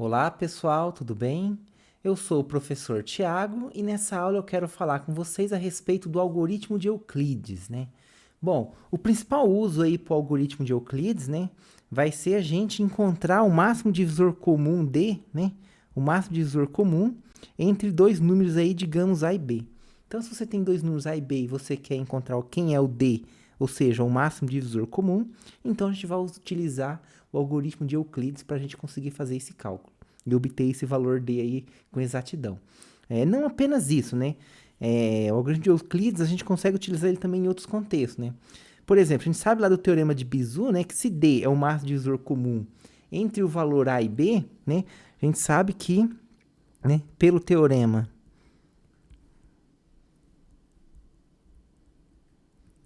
Olá, pessoal, tudo bem? Eu sou o professor Tiago e nessa aula eu quero falar com vocês a respeito do algoritmo de Euclides, né? Bom, o principal uso aí para o algoritmo de Euclides, né, vai ser a gente encontrar o máximo divisor comum né, o máximo divisor comum entre dois números aí, digamos A e B. Então, se você tem dois números A e B e você quer encontrar quem é o D, ou seja, o máximo divisor comum, então a gente vai utilizar o algoritmo de Euclides para a gente conseguir fazer esse cálculo e obter esse valor D aí com exatidão. Não apenas isso, né? O algoritmo de Euclides a gente consegue utilizar ele também em outros contextos, né? Por exemplo, a gente sabe lá do teorema de Bezout, né, que se D é o máximo divisor comum entre o valor A e B, né, a gente sabe que, né, pelo teorema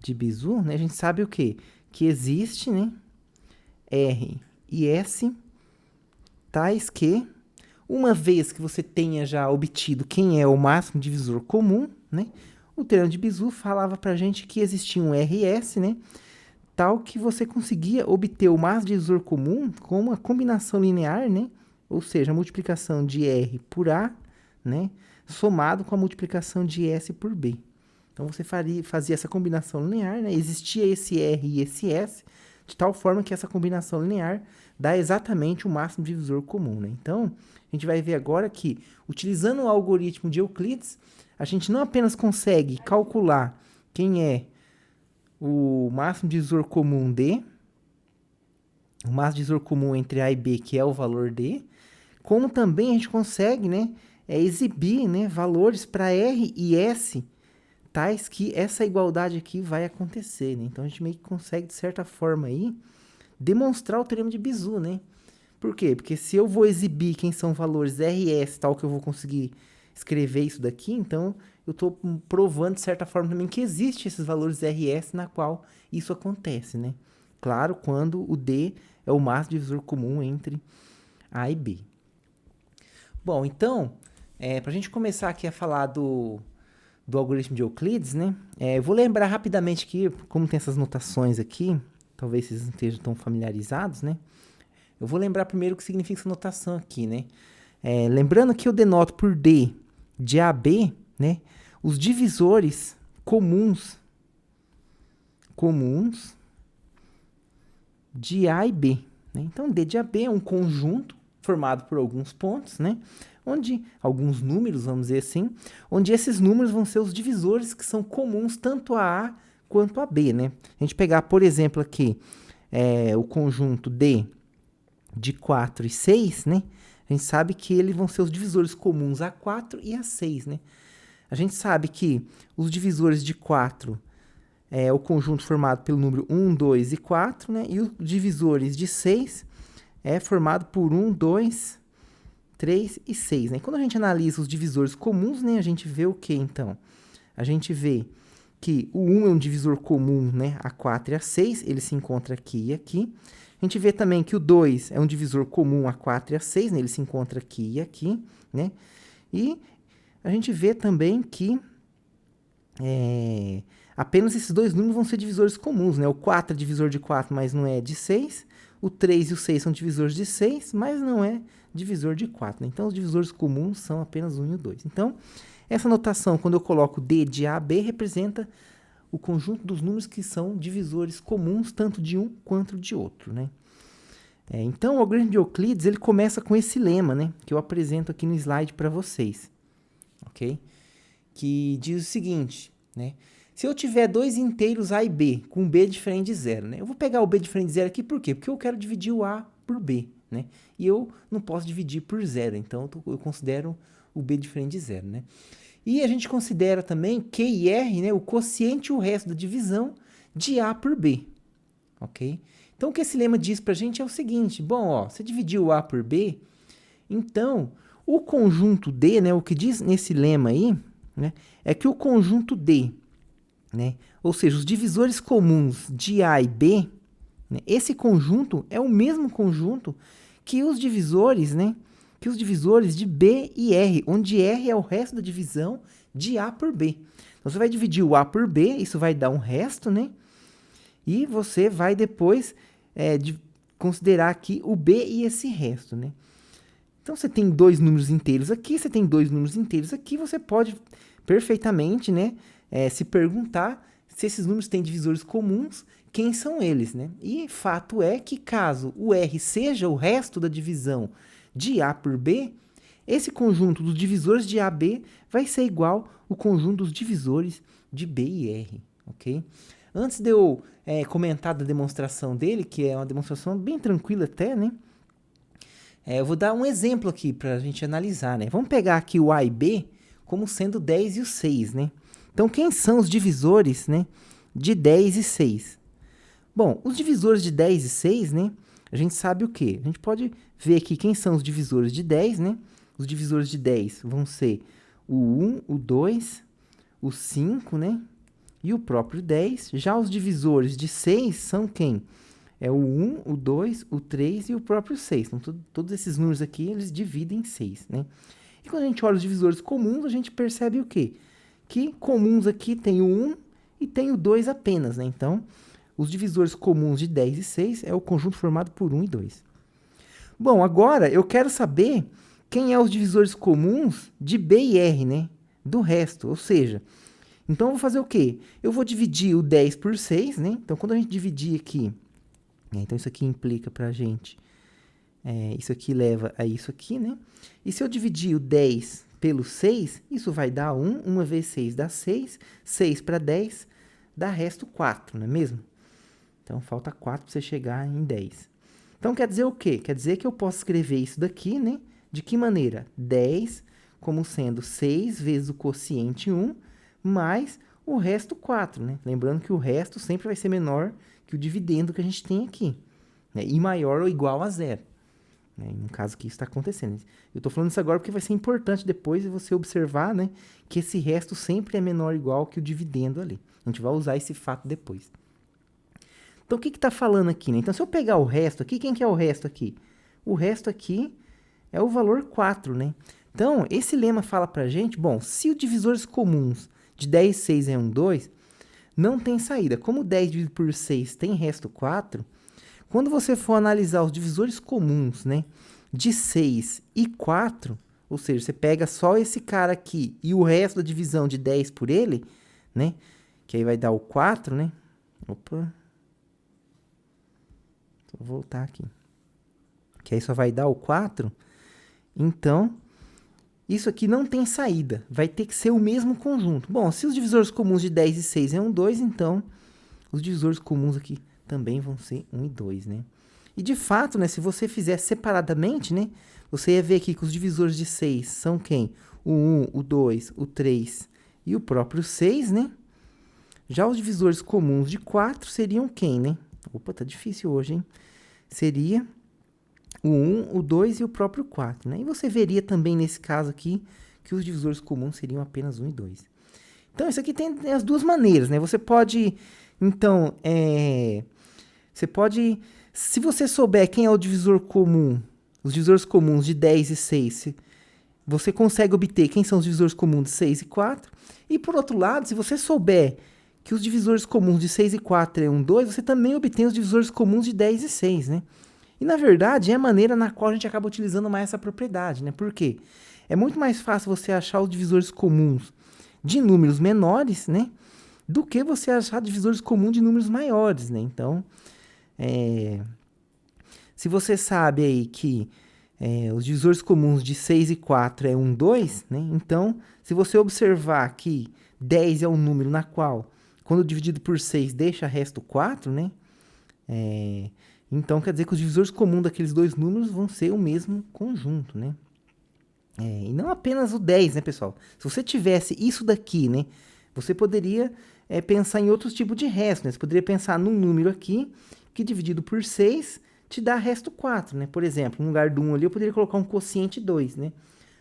de Bezout, né, a gente sabe o quê? Que existe, né, R e S tais que, uma vez que você tenha já obtido quem é o máximo divisor comum, né, o teorema de Bezout falava para a gente que existia um R e S, né, tal que você conseguia obter o máximo divisor comum com uma combinação linear, né, ou seja, a multiplicação de R por A, né, somado com a multiplicação de S por B. Então você fazia essa combinação linear, né? Existia esse R e esse S, de tal forma que essa combinação linear dá exatamente o máximo divisor comum, né? Então, a gente vai ver agora que, utilizando o algoritmo de Euclides, a gente não apenas consegue calcular quem é o máximo divisor comum D, o máximo divisor comum entre A e B, que é o valor D, como também a gente consegue, né, exibir, né, valores para R e S, tais que essa igualdade aqui vai acontecer, né? Então a gente meio que consegue, de certa forma aí, demonstrar o teorema de Bezout, né? Por quê? Porque se eu vou exibir quem são valores R e S, tal que eu vou conseguir escrever isso daqui, então eu estou provando, de certa forma, também que existe esses valores R e S na qual isso acontece, né? Claro, quando o D é o máximo divisor comum entre A e B. Bom, então, para a gente começar aqui a falar do algoritmo de Euclides, né? Eu vou lembrar rapidamente aqui, como tem essas notações aqui, talvez vocês não estejam tão familiarizados, né? Eu vou lembrar primeiro o que significa essa notação aqui, né? Lembrando que eu denoto por D de AB, né, os divisores comuns de A e B, né? Então, D de AB é um conjunto formado por alguns pontos, né? Onde alguns números, vamos dizer assim, onde esses números vão ser os divisores que são comuns tanto a A quanto a B, né? A gente pegar, por exemplo, aqui o conjunto D de 4 e 6, né? A gente sabe que eles vão ser os divisores comuns a 4 e a 6, né? A gente sabe que os divisores de 4 é o conjunto formado pelo número 1, 2 e 4, né? E os divisores de 6 é formado por 1, 2, 3 e 6, né? Quando a gente analisa os divisores comuns, né, a gente vê o que, então? A gente vê que o 1 é um divisor comum, né, a 4 e a 6, ele se encontra aqui e aqui. A gente vê também que o 2 é um divisor comum a 4 e a 6, né, ele se encontra aqui e aqui, né? E a gente vê também que apenas esses dois números vão ser divisores comuns, né? O 4 é divisor de 4, mas não é de 6. O 3 e o 6 são divisores de 6, mas não é divisor de 4. Né? Então, os divisores comuns são apenas 1 e o 2. Então, essa notação, quando eu coloco D de A a B, representa o conjunto dos números que são divisores comuns, tanto de um quanto de outro. Né? Então, o algoritmo de Euclides ele começa com esse lema, né? Que eu apresento aqui no slide para vocês. Ok? Que diz o seguinte, né? Se eu tiver dois inteiros A e B, com B diferente de zero, né? Eu vou pegar o B diferente de zero aqui, por quê? Porque eu quero dividir o A por B, né? E eu não posso dividir por zero, então eu considero o B diferente de zero, né? E a gente considera também Q e R, né? O quociente e o resto da divisão de A por B, ok? Então, o que esse lema diz pra gente é o seguinte, bom, ó, você dividiu o A por B, então, o conjunto D, né? O que diz nesse lema aí, né? É que o conjunto D, né? Ou seja, os divisores comuns de A e B, né? Esse conjunto é o mesmo conjunto que os divisores, né? Que os divisores de B e R, onde R é o resto da divisão de A por B. Então, você vai dividir o A por B, isso vai dar um resto, né? E você vai depois considerar aqui o B e esse resto, né? Então, você tem dois números inteiros aqui, você tem dois números inteiros aqui, você pode perfeitamente, né, se perguntar se esses números têm divisores comuns, quem são eles, né? E fato é que caso o R seja o resto da divisão de A por B, esse conjunto dos divisores de AB vai ser igual ao conjunto dos divisores de B e R, ok? Antes de eu comentar da demonstração dele, que é uma demonstração bem tranquila até, né? Eu vou dar um exemplo aqui para a gente analisar, né? Vamos pegar aqui o A e B como sendo 10 e o 6, né? Então, quem são os divisores, né, de 10 e 6? Bom, os divisores de 10 e 6, né, a gente sabe o quê? A gente pode ver aqui quem são os divisores de 10, né? Os divisores de 10 vão ser o 1, o 2, o 5, né? E o próprio 10. Já os divisores de 6 são quem? É o 1, o 2, o 3 e o próprio 6. Então, todos esses números aqui, eles dividem em 6, né? E quando a gente olha os divisores comuns, a gente percebe o quê? Que comuns aqui tem o 1 e tem o 2 apenas, né? Então, os divisores comuns de 10 e 6 é o conjunto formado por 1 e 2. Bom, agora eu quero saber quem é os divisores comuns de B e R, né? Do resto, ou seja, então eu vou fazer o quê? Eu vou dividir o 10 por 6, né? Então, quando a gente dividir aqui, então isso aqui implica pra gente, isso aqui leva a isso aqui, né? E se eu dividir o 10 pelo 6, isso vai dar 1, 1 vezes 6 dá 6, 6 para 10 dá resto 4, não é mesmo? Então, falta 4 para você chegar em 10. Então, quer dizer o quê? Quer dizer que eu posso escrever isso daqui, né? De que maneira? 10 como sendo 6 vezes o quociente 1, mais o resto 4, né? Lembrando que o resto sempre vai ser menor que o dividendo que a gente tem aqui, né? E maior ou igual a zero, né? No caso que isso está acontecendo. Eu estou falando isso agora porque vai ser importante depois você observar, né, que esse resto sempre é menor ou igual que o dividendo ali. A gente vai usar esse fato depois. Então, o que está falando aqui, né? Então, se eu pegar o resto aqui, quem que é o resto aqui? O resto aqui é o valor 4, né? Então, esse lema fala pra gente, bom, se os divisores comuns de 10 e 6 é 1, 2, não tem saída. Como 10 dividido por 6 tem resto 4, quando você for analisar os divisores comuns, né, de 6 e 4, ou seja, você pega só esse cara aqui e o resto da divisão de 10 por ele, né, que aí vai dar o 4, né? Opa. Vou voltar aqui. Que aí só vai dar o 4. Então, isso aqui não tem saída. Vai ter que ser o mesmo conjunto. Bom, se os divisores comuns de 10 e 6 é 1, 2, então os divisores comuns aqui também vão ser 1 e 2, né? E de fato, né, se você fizer separadamente, né, você ia ver aqui que os divisores de 6 são quem? O 1, o 2, o 3 e o próprio 6, né? Já os divisores comuns de 4 seriam quem, né? Opa, tá difícil hoje, hein? Seria o 1, o 2 e o próprio 4, né? E você veria também nesse caso aqui que os divisores comuns seriam apenas 1 e 2. Então, isso aqui tem as duas maneiras, né? Você pode, então, se você souber quem é o divisor comum, os divisores comuns de 10 e 6, você consegue obter quem são os divisores comuns de 6 e 4. E, por outro lado, se você souber que os divisores comuns de 6 e 4 é 1, 2, você também obtém os divisores comuns de 10 e 6, né? E, na verdade, é a maneira na qual a gente acaba utilizando mais essa propriedade, né? Por quê? É muito mais fácil você achar os divisores comuns de números menores, né? Do que você achar divisores comuns de números maiores, né? Então, se você sabe aí que os divisores comuns de 6 e 4 é 1, 2, né? Então, se você observar que 10 é um número na qual, quando dividido por 6, deixa resto 4, né? Então, quer dizer que os divisores comuns daqueles dois números vão ser o mesmo conjunto, né? E não apenas o 10, né, pessoal? Se você tivesse isso daqui, né? Você poderia pensar em outros tipos de resto, né? Você poderia pensar num número aqui, que dividido por 6 te dá resto 4, né? Por exemplo, no lugar do 1 ali, eu poderia colocar um quociente 2, né?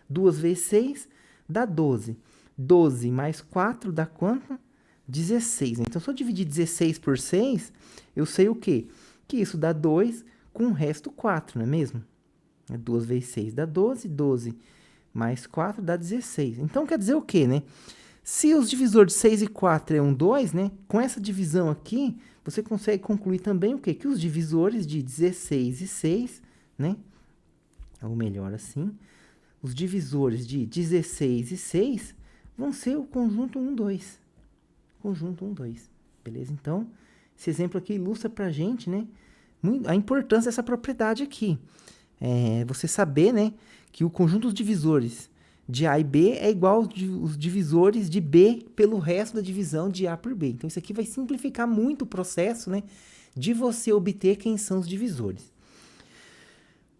2 vezes 6 dá 12. 12 mais 4 dá quanto? 16. Então, se eu dividir 16 por 6, eu sei o quê? Que isso dá 2 com o resto 4, não é mesmo? 2 vezes 6 dá 12, 12 mais 4 dá 16. Então, quer dizer o quê, né? Se os divisores de 6 e 4 é 1, 2, né? Com essa divisão aqui, você consegue concluir também o quê? Que os divisores de 16 e 6, né? ou melhor assim, os divisores de 16 e 6 vão ser o conjunto 1, 2. Conjunto 1, 2. Beleza? Então, esse exemplo aqui ilustra pra gente, né, a importância dessa propriedade aqui. Você saber, né, que o conjunto dos divisores de A e B é igual aos divisores de B pelo resto da divisão de A por B. Então, isso aqui vai simplificar muito o processo, né, de você obter quem são os divisores.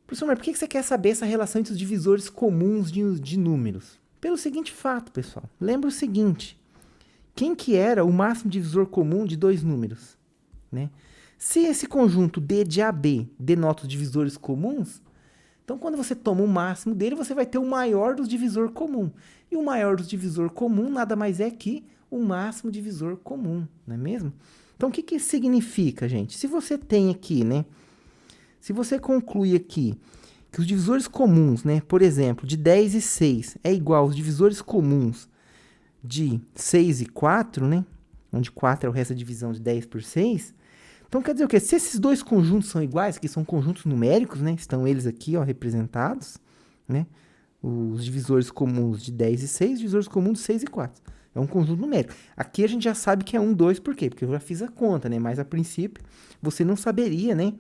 Professor, mas por que você quer saber essa relação entre os divisores comuns de números? Pelo seguinte fato, pessoal. Lembra o seguinte. Quem que era o máximo divisor comum de dois números? Né? Se esse conjunto D de AB denota os divisores comuns, então quando você toma o máximo dele, você vai ter o maior dos divisor comum. E o maior dos divisor comum nada mais é que o máximo divisor comum, não é mesmo? Então o que que significa, gente? Se você tem aqui, né? Se você conclui aqui que os divisores comuns, né, por exemplo, de 10 e 6 é igual aos divisores comuns de 6 e 4, né, onde 4 é o resto da divisão de 10 por 6, então quer dizer o quê? Se esses dois conjuntos são iguais, que são conjuntos numéricos, né, estão eles aqui, ó, representados, né, os divisores comuns de 10 e 6, divisores comuns de 6 e 4. É um conjunto numérico. Aqui a gente já sabe que é 1, 2, por quê? Porque eu já fiz a conta, né, mas a princípio você não saberia, né,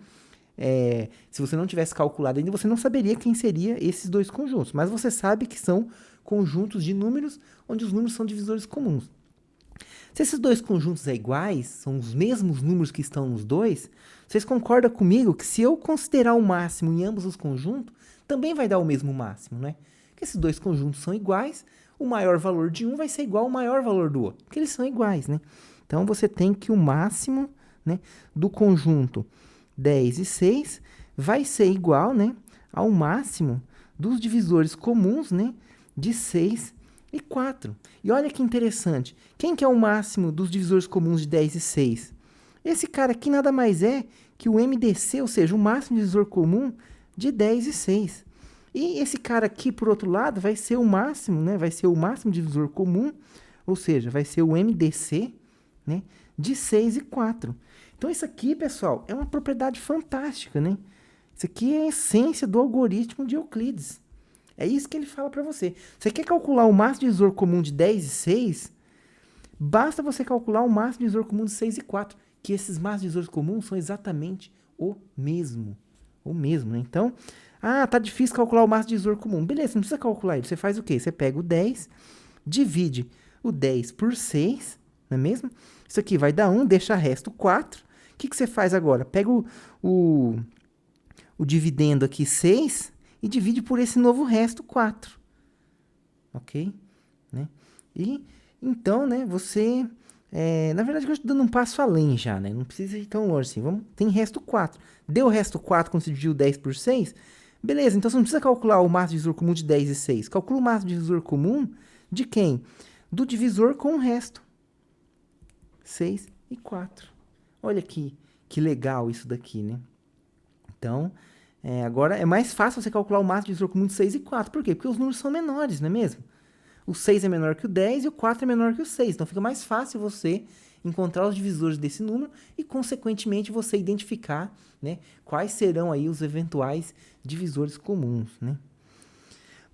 se você não tivesse calculado ainda, você não saberia quem seria esses dois conjuntos. Mas você sabe que são conjuntos de números, onde os números são divisores comuns. Se esses dois conjuntos são iguais, são os mesmos números que estão nos dois, vocês concordam comigo que se eu considerar o máximo em ambos os conjuntos, também vai dar o mesmo máximo, né? Porque esses dois conjuntos são iguais, o maior valor de um vai ser igual ao maior valor do outro, porque eles são iguais, né? Então, você tem que o máximo, né, do conjunto 10 e 6 vai ser igual, né, ao máximo dos divisores comuns, né, de 6 e 4. E olha que interessante. Quem que é o máximo dos divisores comuns de 10 e 6? Esse cara aqui nada mais é que o MDC, ou seja, o máximo divisor comum de 10 e 6. E esse cara aqui, por outro lado, vai ser o máximo, né, vai ser o máximo divisor comum, ou seja, vai ser o MDC, né, de 6 e 4. Então, isso aqui, pessoal, é uma propriedade fantástica, né? Isso aqui é a essência do algoritmo de Euclides. É isso que ele fala para você. Você quer calcular o máximo divisor comum de 10 e 6? Basta você calcular o máximo divisor comum de 6 e 4, que esses máximos divisores comuns são exatamente o mesmo. O mesmo, né? Então, tá difícil calcular o máximo divisor comum. Beleza, você não precisa calcular ele. Você faz o quê? Você pega o 10, divide o 10 por 6, não é mesmo? Isso aqui vai dar 1, deixa resto 4. O que você faz agora? Pega o dividendo aqui 6 e divide por esse novo resto 4. Ok? Né? E então, né, você... na verdade, eu estou dando um passo além já, né? Não precisa ir tão longe assim. Tem resto 4. Deu resto 4 quando você dividiu 10 por 6? Beleza, então você não precisa calcular o máximo divisor comum de 10 e 6. Calcula o máximo divisor comum de quem? Do divisor com o resto. 6 e 4. Olha que legal isso daqui, né? Então, agora é mais fácil você calcular o máximo divisor comum de 6 e 4. Por quê? Porque os números são menores, não é mesmo? O 6 é menor que o 10 e o 4 é menor que o 6. Então, fica mais fácil você encontrar os divisores desse número e, consequentemente, você identificar, né, quais serão aí os eventuais divisores comuns, né?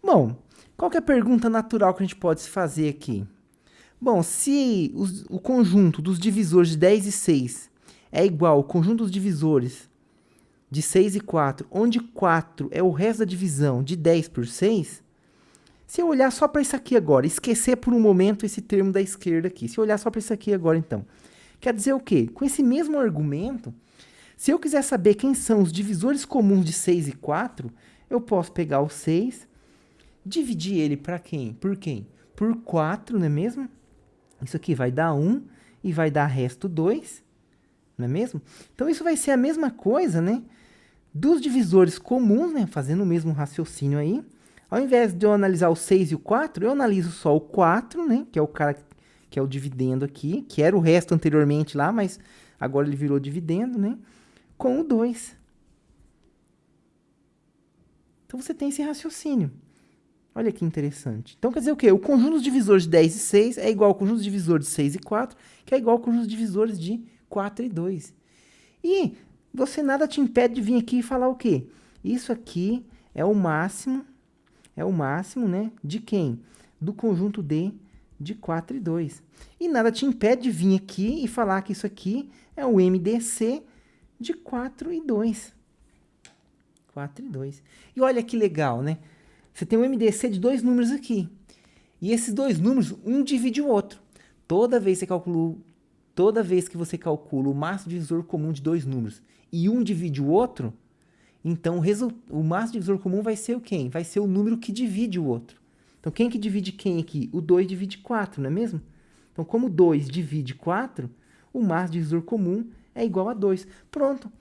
Bom, qual que é a pergunta natural que a gente pode se fazer aqui? Bom, se o conjunto dos divisores de 10 e 6 é igual ao conjunto dos divisores de 6 e 4, onde 4 é o resto da divisão de 10 por 6, se eu olhar só para isso aqui agora, esquecer por um momento esse termo da esquerda aqui, se eu olhar só para isso aqui agora, então, quer dizer o quê? Com esse mesmo argumento, se eu quiser saber quem são os divisores comuns de 6 e 4, eu posso pegar o 6, dividir ele para quem? Por quem? Por 4, não é mesmo? Isso aqui vai dar 1 e vai dar resto 2, não é mesmo? Então, isso vai ser a mesma coisa, né? Dos divisores comuns, né? Fazendo o mesmo raciocínio aí. Ao invés de eu analisar o 6 e o 4, eu analiso só o 4, né? Que é o cara que é o dividendo aqui, que era o resto anteriormente lá, mas agora ele virou dividendo, né? Com o 2. Então, você tem esse raciocínio. Olha que interessante. Então, quer dizer o quê? O conjunto dos divisores de 10 e 6 é igual ao conjunto dos divisores de 6 e 4, que é igual ao conjunto dos divisores de 4 e 2. E você nada te impede de vir aqui e falar o quê? Isso aqui é o máximo, né, de quem? Do conjunto D de 4 e 2. E nada te impede de vir aqui e falar que isso aqui é o MDC de 4 e 2. 4 e 2. E olha que legal, né? Você tem um MDC de dois números aqui. E esses dois números, um divide o outro. Toda vez que você calcula o máximo divisor comum de dois números e um divide o outro, então o máximo divisor comum vai ser o quem? Vai ser o número que divide o outro. Então, quem que divide quem aqui? O 2 divide 4, não é mesmo? Então, como 2 divide 4, o máximo divisor comum é igual a 2. Pronto.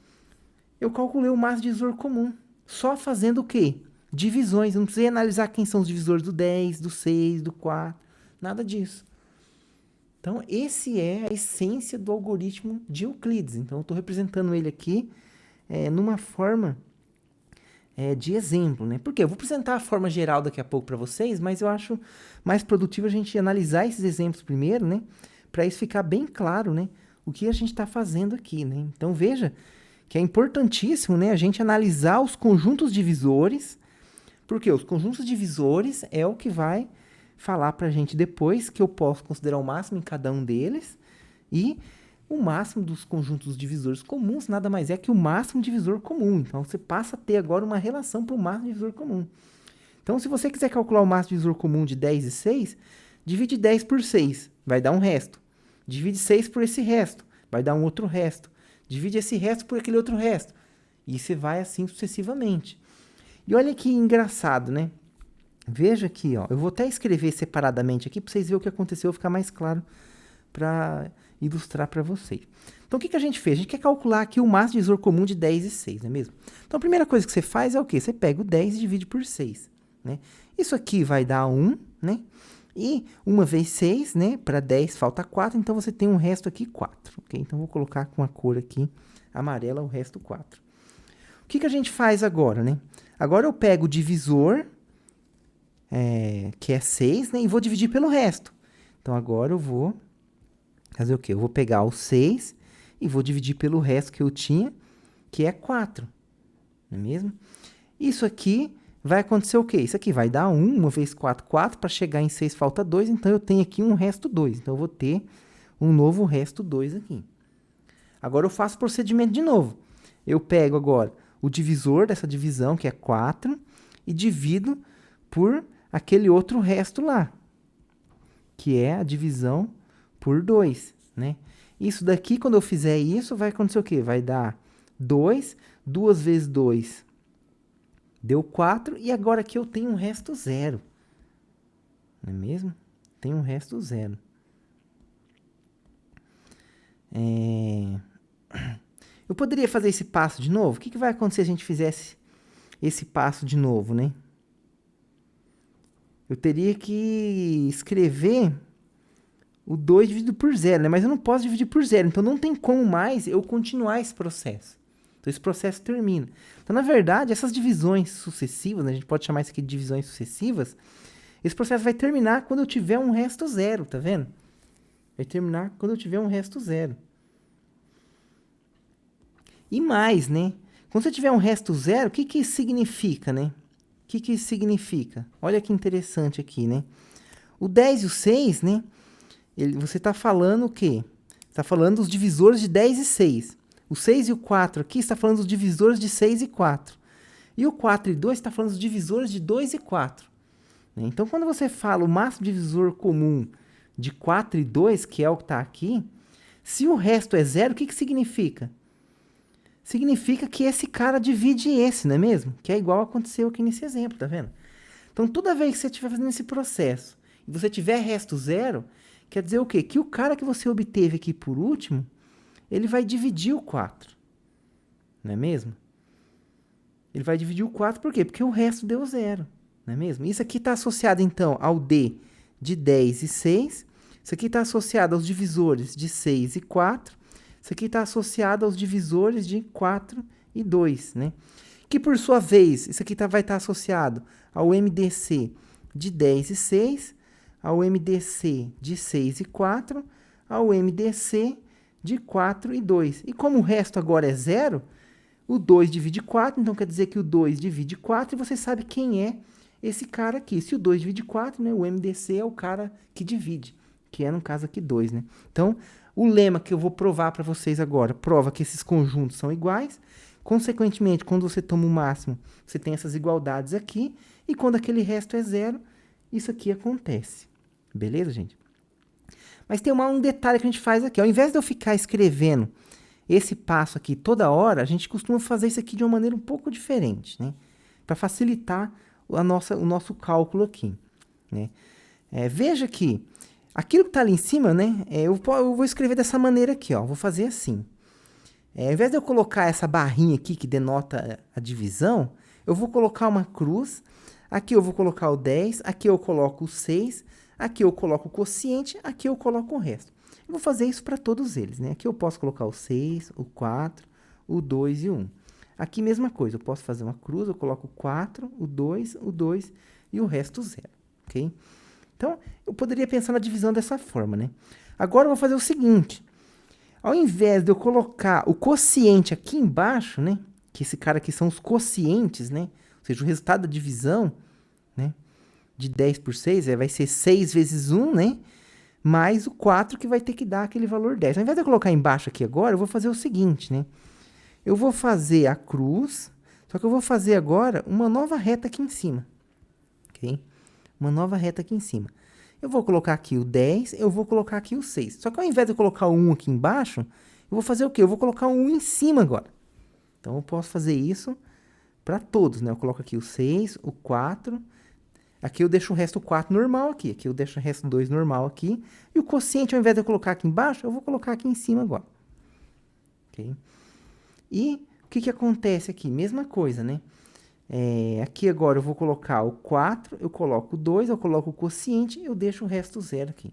Eu calculei o máximo divisor comum. Só fazendo o quê? Divisões. Eu não precisei analisar quem são os divisores do 10, do 6, do 4. Nada disso. Então, esse é a essência do algoritmo de Euclides. Então, eu estou representando ele aqui numa forma de exemplo, né? Porque eu vou apresentar a forma geral daqui a pouco para vocês, mas eu acho mais produtivo a gente analisar esses exemplos primeiro, né? Para isso ficar bem claro, né? O que a gente está fazendo aqui, né? Então, veja que é importantíssimo, né? A gente analisar os conjuntos divisores, porque os conjuntos divisores é o que vai falar para a gente depois que eu posso considerar o máximo em cada um deles e o máximo dos conjuntos divisores comuns nada mais é que o máximo divisor comum. Então, você passa a ter agora uma relação para o máximo divisor comum. Então, se você quiser calcular o máximo divisor comum de 10 e 6, divide 10 por 6, vai dar um resto. Divide 6 por esse resto, vai dar um outro resto. Divide esse resto por aquele outro resto. E você vai assim sucessivamente. E olha que engraçado, né? Veja aqui, ó. Eu vou até escrever separadamente aqui para vocês verem o que aconteceu, ficar mais claro para ilustrar para vocês. Então, o que a gente fez? A gente quer calcular aqui o máximo divisor comum de 10 e 6, não é mesmo? Então, a primeira coisa que você faz é o quê? Você pega o 10 e divide por 6, né? Isso aqui vai dar 1, né? E 1 vezes 6, né? Para 10 falta 4, então você tem um resto aqui 4, ok? Então, vou colocar com a cor aqui amarela o resto 4. O que a gente faz agora, né? Agora eu pego o divisor, que é 6, né? E vou dividir pelo resto. Então, agora eu vou fazer o quê? Eu vou pegar o 6 e vou dividir pelo resto que eu tinha, que é 4. Não é mesmo? Isso aqui vai acontecer o quê? Isso aqui vai dar 1, 1 vezes 4, 4. Para chegar em 6 falta 2, então eu tenho aqui um resto 2. Então, eu vou ter um novo resto 2 aqui. Agora, eu faço o procedimento de novo. Eu pego agora o divisor dessa divisão, que é 4, e divido por aquele outro resto lá, que é a divisão por 2, né? Isso daqui, quando eu fizer isso, vai acontecer o quê? Vai dar 2, 2 vezes 2 deu 4, e agora aqui eu tenho um resto 0. Não é mesmo? Tem um resto 0. Eu poderia fazer esse passo de novo? O que vai acontecer se a gente fizesse esse passo de novo, né? Eu teria que escrever o 2 dividido por 0, né? Mas eu não posso dividir por 0, então não tem como mais eu continuar esse processo. Então, esse processo termina. Então, na verdade, essas divisões sucessivas, né? A gente pode chamar isso aqui de divisões sucessivas, esse processo vai terminar quando eu tiver um resto 0, tá vendo? Vai terminar quando eu tiver um resto 0. E mais, né? Quando você tiver um resto 0, o que isso significa, né? O que isso significa? Olha que interessante aqui, né? O 10 e o 6, né? Você está falando o quê? Está falando dos divisores de 10 e 6. O 6 e o 4 aqui está falando dos divisores de 6 e 4. E o 4 e 2 está falando dos divisores de 2 e 4. Então, quando você fala o máximo divisor comum de 4 e 2, que é o que está aqui, se o resto é 0, o que significa? Significa que esse cara divide esse, não é mesmo? Que é igual aconteceu aqui nesse exemplo, tá vendo? Então, toda vez que você estiver fazendo esse processo e você tiver resto 0, quer dizer o quê? Que o cara que você obteve aqui por último, ele vai dividir o 4. Não é mesmo? Ele vai dividir o 4 por quê? Porque o resto deu 0. Não é mesmo? Isso aqui está associado, então, ao D de 10 e 6. Isso aqui está associado aos divisores de 6 e 4. Isso aqui está associado aos divisores de 4 e 2, né? Que, por sua vez, isso aqui vai estar associado ao MDC de 10 e 6, ao MDC de 6 e 4, ao MDC de 4 e 2. E como o resto agora é 0, O 2 divide 4, então quer dizer que o 2 divide 4 e você sabe quem é esse cara aqui. Se o 2 divide 4, né, o MDC é o cara que divide, que é no caso aqui 2, né? Então, o lema que eu vou provar para vocês agora prova que esses conjuntos são iguais. Consequentemente, quando você toma o máximo, você tem essas igualdades aqui. E quando aquele resto é zero, isso aqui acontece. Beleza, gente? Mas tem um detalhe que a gente faz aqui. Ao invés de eu ficar escrevendo esse passo aqui toda hora, a gente costuma fazer isso aqui de uma maneira um pouco diferente, né? Para facilitar o nosso cálculo aqui, né? Veja que aquilo que está ali em cima, né? Eu vou escrever dessa maneira aqui, ó. Vou fazer assim. Ao invés de eu colocar essa barrinha aqui que denota a divisão, eu vou colocar uma cruz. Aqui eu vou colocar o 10, aqui eu coloco o 6, aqui eu coloco o quociente, aqui eu coloco o resto. Eu vou fazer isso para todos eles, né? Aqui eu posso colocar o 6, o 4, o 2 e o 1. Aqui mesma coisa, eu posso fazer uma cruz, eu coloco o 4, o 2 e o resto 0, ok? Então, eu poderia pensar na divisão dessa forma, né? Agora eu vou fazer o seguinte. Ao invés de eu colocar o quociente aqui embaixo, né? Que esse cara aqui são os quocientes, né? Ou seja, o resultado da divisão, né? De 10 por 6 vai ser 6 vezes 1, né? Mais o 4 que vai ter que dar aquele valor 10. Ao invés de eu colocar embaixo aqui agora, eu vou fazer o seguinte, né? Eu vou fazer a cruz, só que eu vou fazer agora uma nova reta aqui em cima, ok? Uma nova reta aqui em cima. Eu vou colocar aqui o 10, eu vou colocar aqui o 6. Só que ao invés de eu colocar o 1 aqui embaixo, eu vou fazer o quê? Eu vou colocar o 1 em cima agora. Então, eu posso fazer isso para todos, né? Eu coloco aqui o 6, o 4. Aqui eu deixo o resto 4 normal aqui. Aqui eu deixo o resto 2 normal aqui. E o quociente, ao invés de eu colocar aqui embaixo, eu vou colocar aqui em cima agora. Ok? E o que acontece aqui? Mesma coisa, né? Aqui agora eu vou colocar o 4, eu coloco o 2, eu coloco o quociente e eu deixo o resto 0 aqui.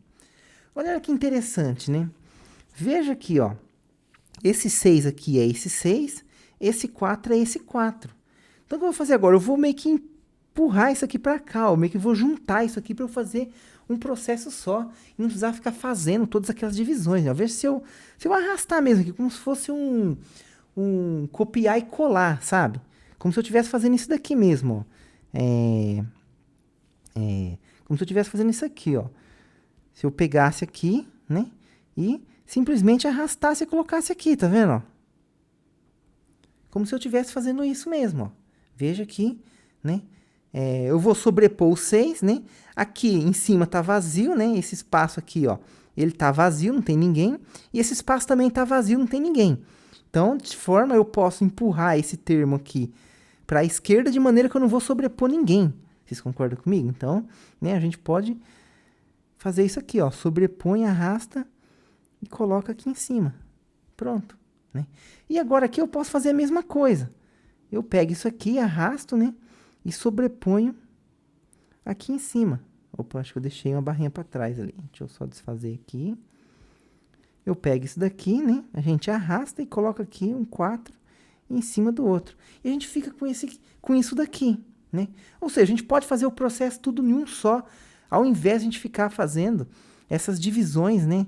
Olha que interessante, né? Veja aqui, ó. Esse 6 aqui é esse 6, esse 4 é esse 4. Então, o que eu vou fazer agora? Eu vou meio que empurrar isso aqui para cá, eu meio que vou juntar isso aqui para eu fazer um processo só e não precisar ficar fazendo todas aquelas divisões, né? Veja se eu arrastar mesmo aqui, como se fosse um copiar e colar, sabe? Como se eu estivesse fazendo isso daqui mesmo, ó. Como se eu estivesse fazendo isso aqui, ó. Se eu pegasse aqui, né? E simplesmente arrastasse e colocasse aqui, tá vendo, ó? Como se eu estivesse fazendo isso mesmo, ó. Veja aqui, né? Eu vou sobrepor o 6, né? Aqui em cima tá vazio, né? Esse espaço aqui, ó. Ele tá vazio, não tem ninguém. E esse espaço também tá vazio, não tem ninguém. Então, de forma, eu posso empurrar esse termo aqui para a esquerda de maneira que eu não vou sobrepor ninguém. Vocês concordam comigo? Então, né, a gente pode fazer isso aqui, ó. Sobrepõe, arrasta e coloca aqui em cima. Pronto, né? E agora aqui eu posso fazer a mesma coisa. Eu pego isso aqui, arrasto, né? E sobreponho aqui em cima. Opa, acho que eu deixei uma barrinha para trás ali. Deixa eu só desfazer aqui. Eu pego isso daqui, né? A gente arrasta e coloca aqui um 4 em cima do outro. E a gente fica com isso daqui, né? Ou seja, a gente pode fazer o processo tudo em um só, ao invés de a gente ficar fazendo essas divisões, né?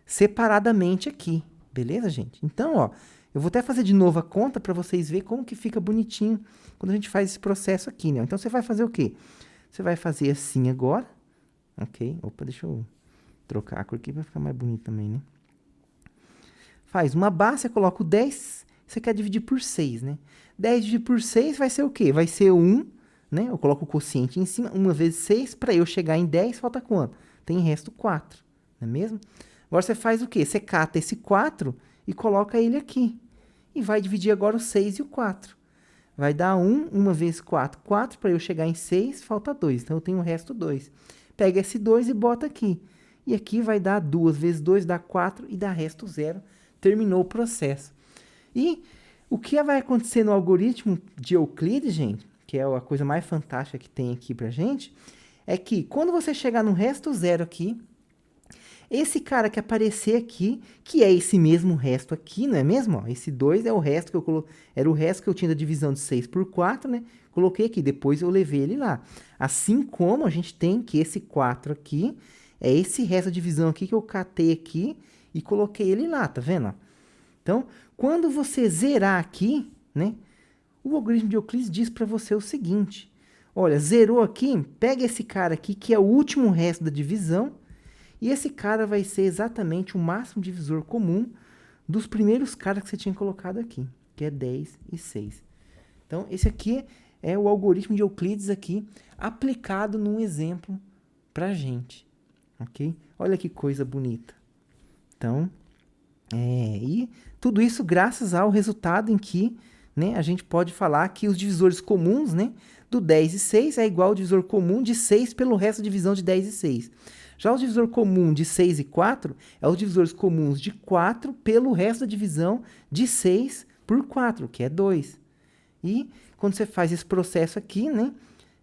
Separadamente aqui. Beleza, gente? Então, ó, eu vou até fazer de novo a conta para vocês verem como que fica bonitinho quando a gente faz esse processo aqui, né? Então, você vai fazer o quê? Você vai fazer assim agora, ok? Opa, deixa eu trocar a cor aqui para ficar mais bonito também, né? Faz uma barra, você coloca o 10, você quer dividir por 6, né? 10 dividido por 6 vai ser o quê? Vai ser 1, né? Eu coloco o quociente em cima, 1 vezes 6, para eu chegar em 10, falta quanto? Tem resto 4, não é mesmo? Agora você faz o quê? Você cata esse 4 e coloca ele aqui. E vai dividir agora o 6 e o 4. Vai dar 1, 1 vezes 4, 4, para eu chegar em 6, falta 2. Então, eu tenho o resto 2. Pega esse 2 e bota aqui. E aqui vai dar 2 vezes 2, dá 4 e dá resto 0. Terminou o processo. E o que vai acontecer no algoritmo de Euclides, gente, que é a coisa mais fantástica que tem aqui pra gente, é que quando você chegar no resto 0 aqui, esse cara que aparecer aqui, que é esse mesmo resto aqui, não é mesmo? Ó, esse 2 é o resto que eu coloquei, era o resto que eu tinha da divisão de 6 por 4, né? Coloquei aqui, depois eu levei ele lá. Assim como a gente tem que esse 4 aqui, é esse resto da divisão aqui que eu catei aqui e coloquei ele lá, tá vendo? Então, quando você zerar aqui, né? O algoritmo de Euclides diz para você o seguinte: olha, zerou aqui, pega esse cara aqui, que é o último resto da divisão, e esse cara vai ser exatamente o máximo divisor comum dos primeiros caras que você tinha colocado aqui, que é 10 e 6. Então, esse aqui é o algoritmo de Euclides aqui, aplicado num exemplo pra gente, ok? Olha que coisa bonita. Então, e tudo isso graças ao resultado em que, né, a gente pode falar que os divisores comuns, né, do 10 e 6 é igual ao divisor comum de 6 pelo resto da divisão de 10 e 6. Já o divisor comum de 6 e 4 é os divisores comuns de 4 pelo resto da divisão de 6 por 4, que é 2. E quando você faz esse processo aqui, né,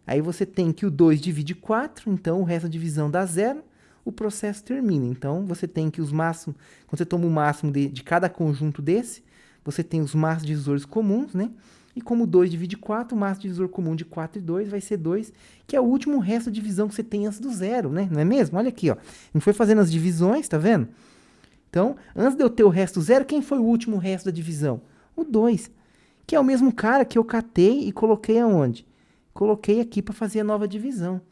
aí você tem que o 2 divide 4, então o resto da divisão dá 0, o processo termina. Então, você tem que os máximos, quando você toma o máximo de cada conjunto desse, você tem os máximos divisores comuns, né? E como 2 divide 4, o máximo divisor comum de 4 e 2 vai ser 2, que é o último resto de divisão que você tem antes do zero, né? Não é mesmo? Olha aqui, ó. A gente foi fazendo as divisões, tá vendo? Então, antes de eu ter o resto zero, quem foi o último resto da divisão? O 2, que é o mesmo cara que eu catei e coloquei aonde? Coloquei aqui para fazer a nova divisão.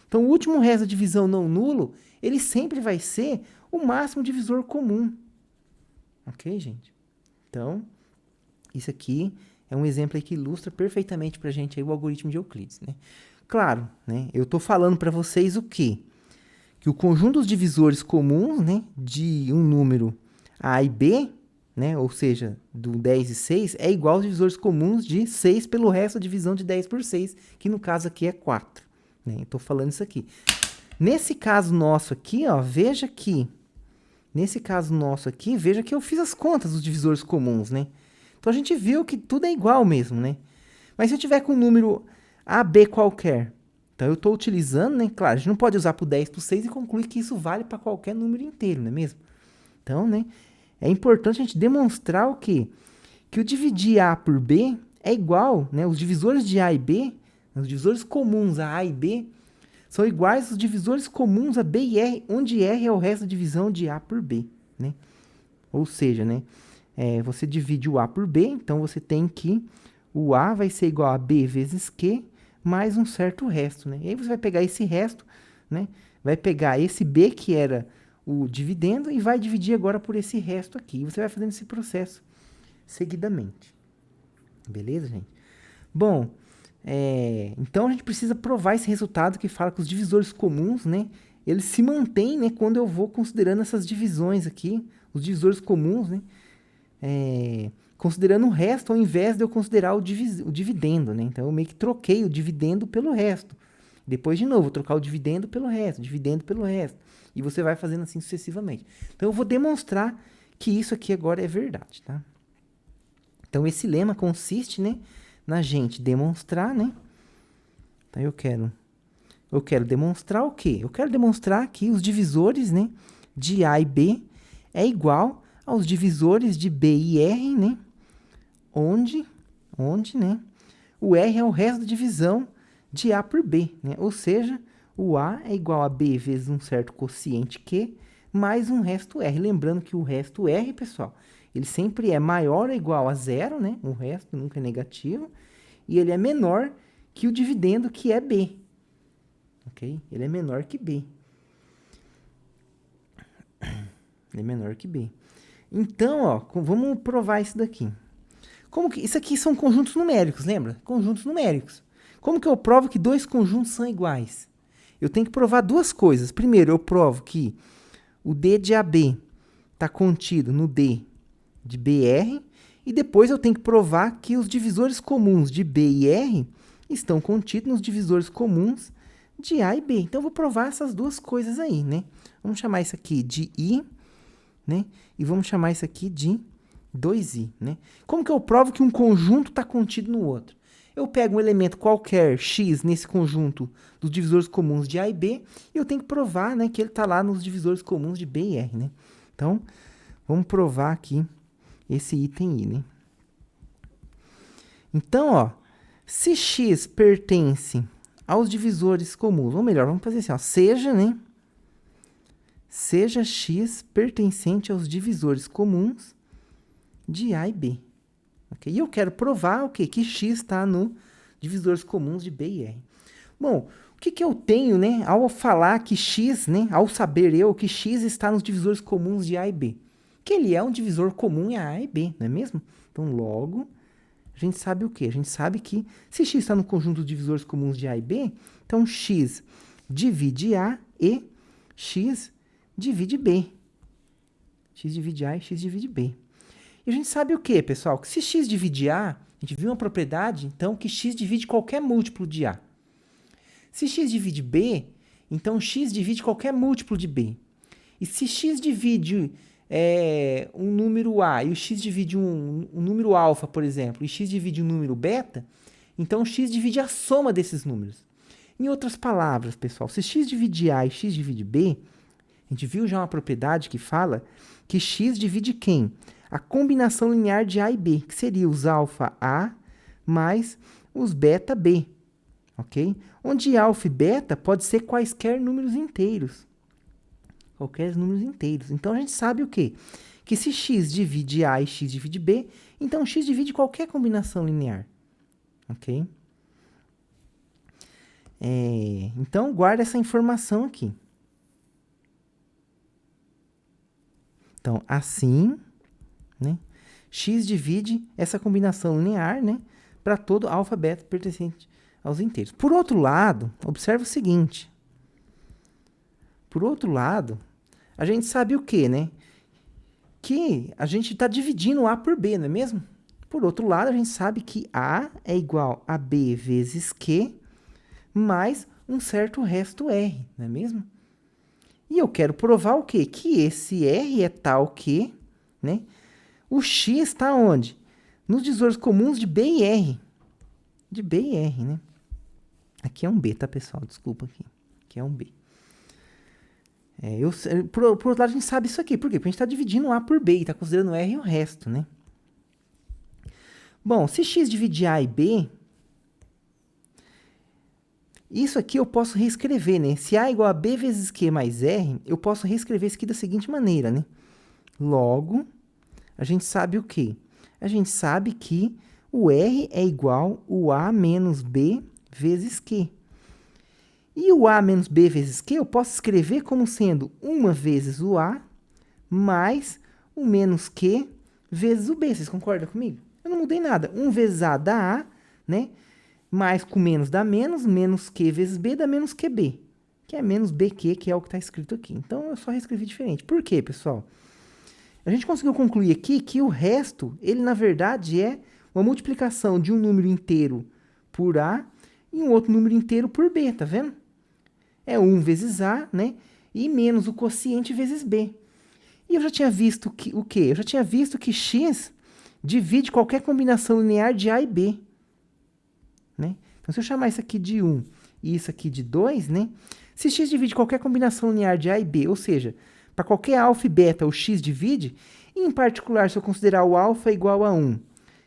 Então, o último resto da divisão não nulo, ele sempre vai ser o máximo divisor comum. Ok, gente? Então, isso aqui é um exemplo aí que ilustra perfeitamente para a gente aí o algoritmo de Euclides, né? Claro, né? Eu estou falando para vocês o quê? Que o conjunto dos divisores comuns, né, de um número A e B, né, ou seja, do 10 e 6, é igual aos divisores comuns de 6 pelo resto da divisão de 10 por 6, que no caso aqui é 4. Né? Estou falando isso aqui. Nesse caso nosso aqui, ó, veja que eu fiz as contas dos divisores comuns, né? Então, a gente viu que tudo é igual mesmo, né? Mas se eu tiver com um número AB qualquer, então eu estou utilizando, né? Claro, a gente não pode usar por 10 por 6 e concluir que isso vale para qualquer número inteiro, não é mesmo? Então, né? É importante a gente demonstrar o quê? Que o dividir A por B é igual, né? Os divisores de A e B, os divisores comuns a e B, são iguais aos divisores comuns a B e R, onde R é o resto da divisão de A por B, né? Ou seja, né? Você divide o A por B, então você tem que o A vai ser igual a B vezes Q, mais um certo resto, né? E aí você vai pegar esse resto, né? Vai pegar esse B, que era o dividendo, e vai dividir agora por esse resto aqui. E você vai fazendo esse processo seguidamente. Beleza, gente? Bom, então a gente precisa provar esse resultado que fala que os divisores comuns, né? Eles se mantêm, né? Quando eu vou considerando essas divisões aqui, os divisores comuns, né? Considerando o resto, ao invés de eu considerar o dividendo, né? Então, eu meio que troquei o dividendo pelo resto. Depois, de novo, vou trocar o dividendo pelo resto, E você vai fazendo assim sucessivamente. Então, eu vou demonstrar que isso aqui agora é verdade, tá? Então, esse lema consiste, né, na gente demonstrar, né? Então, eu quero demonstrar o quê? Eu quero demonstrar que os divisores, né, de A e B é igual aos divisores de B e R, né? Onde, né? O R é o resto da divisão de A por B, né? Ou seja, o A é igual a B vezes um certo quociente Q, mais um resto R. Lembrando que o resto R, pessoal, ele sempre é maior ou igual a zero, né? O resto nunca é negativo. E ele é menor que o dividendo, que é B. Ok? Ele é menor que B. Ele é menor que B. Então, ó, vamos provar isso daqui. Isso aqui são conjuntos numéricos, lembra? Conjuntos numéricos. Como que eu provo que dois conjuntos são iguais? Eu tenho que provar duas coisas. Primeiro, eu provo que o D de AB está contido no D de BR. E depois eu tenho que provar que os divisores comuns de B e R estão contidos nos divisores comuns de A e B. Então, eu vou provar essas duas coisas aí, né? Vamos chamar isso aqui de I, né? E vamos chamar isso aqui de 2i, né? Como que eu provo que um conjunto está contido no outro? Eu pego um elemento qualquer, x, nesse conjunto dos divisores comuns de A e B, e eu tenho que provar, né, que ele está lá nos divisores comuns de B e R, né? Então, vamos provar aqui esse item I, né? Então, ó, se x pertence aos divisores comuns, ou melhor, vamos fazer assim, ó, seja, né? Seja x pertencente aos divisores comuns de A e B. Okay? E eu quero provar o quê? Que x está no divisores comuns de B e R. Bom, o que eu tenho, né, ao falar que x, né, ao saber eu que x está nos divisores comuns de A e B? Que ele é um divisor comum em A e B, não é mesmo? Então, logo, a gente sabe o quê? A gente sabe que se x está no conjunto de divisores comuns de A e B, então x divide A e x divide B. X divide A e x divide B. E a gente sabe o quê, pessoal? Que se x divide A, a gente viu uma propriedade, então, que x divide qualquer múltiplo de A. Se x divide B, então x divide qualquer múltiplo de B. E se x divide um número A e o x divide um número alfa, por exemplo, e x divide um número beta, então x divide a soma desses números. Em outras palavras, pessoal, se x divide A e x divide B, a gente viu já uma propriedade que fala que x divide quem? A combinação linear de A e B, que seria os alfa A mais os beta B. Ok? Onde alfa e beta pode ser quaisquer números inteiros. Qualquer números inteiros. Então, a gente sabe o quê? Que se x divide A e x divide B, então x divide qualquer combinação linear. Ok? Então, guarda essa informação aqui. Então, assim, né, x divide essa combinação linear, né, para todo alfa e beta pertencente aos inteiros. Por outro lado, observe o seguinte. Por outro lado, a gente sabe o quê, né? Que a gente está dividindo A por B, não é mesmo? Por outro lado, a gente sabe que A é igual a B vezes Q mais um certo resto R, não é mesmo? E eu quero provar o quê? Que esse R é tal que, né? O X está onde? Nos divisores comuns de B e R. De B e R, né? Aqui é um B, tá, pessoal? Desculpa aqui. Aqui é um B. Por outro lado, a gente sabe isso aqui. Por quê? Porque a gente está dividindo A por B e está considerando R e o resto, né? Bom, se X dividir A e B, isso aqui eu posso reescrever, né? Se A é igual a B vezes Q mais R, eu posso reescrever isso aqui da seguinte maneira, né? Logo, a gente sabe o quê? A gente sabe que o R é igual ao A menos B vezes Q. E o A menos B vezes Q eu posso escrever como sendo 1 vezes o A mais o menos Q vezes o B. Vocês concordam comigo? Eu não mudei nada. 1 vezes A dá A, né? Mais com menos dá menos Q vezes B dá menos QB, que é menos BQ, que é o que está escrito aqui. Então, eu só reescrevi diferente. Por quê, pessoal? A gente conseguiu concluir aqui que o resto, ele na verdade é uma multiplicação de um número inteiro por A e um outro número inteiro por B, tá vendo? É 1 vezes A, né? E menos o quociente vezes B. E eu já tinha visto que, o quê? Eu já tinha visto que X divide qualquer combinação linear de A e B. Né? Então, se eu chamar isso aqui de 1 e isso aqui de 2, né? Se x divide qualquer combinação linear de A e B, ou seja, para qualquer alfa e beta o x divide, e em particular, se eu considerar o alfa igual a 1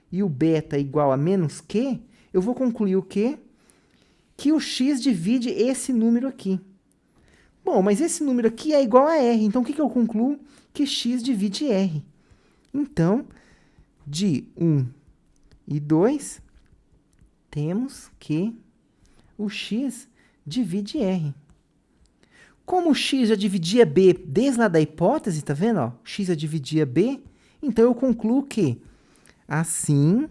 e o beta igual a menos q, eu vou concluir o quê? Que o x divide esse número aqui. Bom, mas esse número aqui é igual a r, então o que eu concluo? Que x divide r. Então, de 1 e 2... temos que o x divide R. Como o x já dividia B desde lá da hipótese, tá vendo? Ó, x já dividia B, então eu concluo que assim,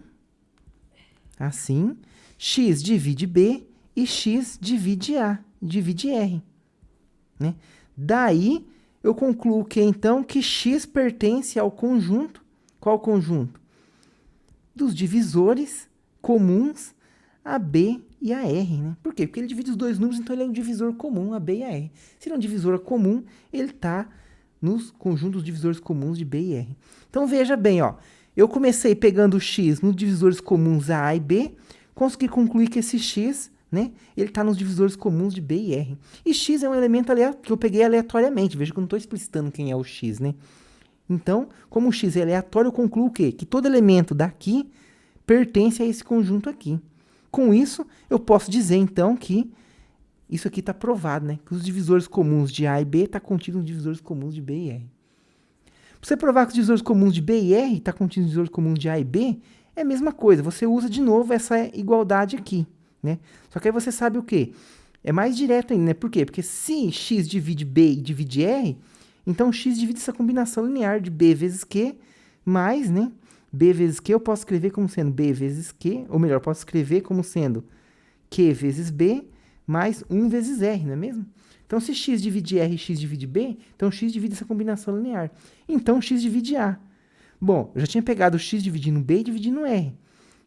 x divide B e x divide A, divide R. Né? Daí, eu concluo que, então, que x pertence ao conjunto, qual conjunto? Dos divisores comuns a B e a R, né? Por quê? Porque ele divide os dois números, então ele é um divisor comum, a B e a R. Se ele é um divisor comum, ele está nos conjuntos divisores comuns de B e R. Então, veja bem, ó. Eu comecei pegando o x nos divisores comuns A e B, consegui concluir que esse x, né, ele está nos divisores comuns de B e R. E x é um elemento que eu peguei aleatoriamente. Veja que eu não estou explicitando quem é o x, né? Então, como o x é aleatório, eu concluo o quê? Que todo elemento daqui pertence a esse conjunto aqui. Com isso, eu posso dizer, então, que isso aqui está provado, né? Que os divisores comuns de A e B estão contidos nos divisores comuns de B e R. Para você provar que os divisores comuns de B e R estão contidos nos divisores comuns de A e B, É a mesma coisa, você usa de novo essa igualdade aqui, né? Só que aí você sabe o quê? É mais direto ainda, né? Por quê? Porque se x divide b e divide r, então x divide essa combinação linear de b vezes q mais, né? B vezes q eu posso escrever como sendo b vezes q, ou melhor, eu posso escrever como sendo q vezes b mais 1 vezes r, não é mesmo? Então, se x divide r e x divide b, então x divide essa combinação linear. Então, x divide a. Bom, eu já tinha pegado x dividindo b e dividindo r.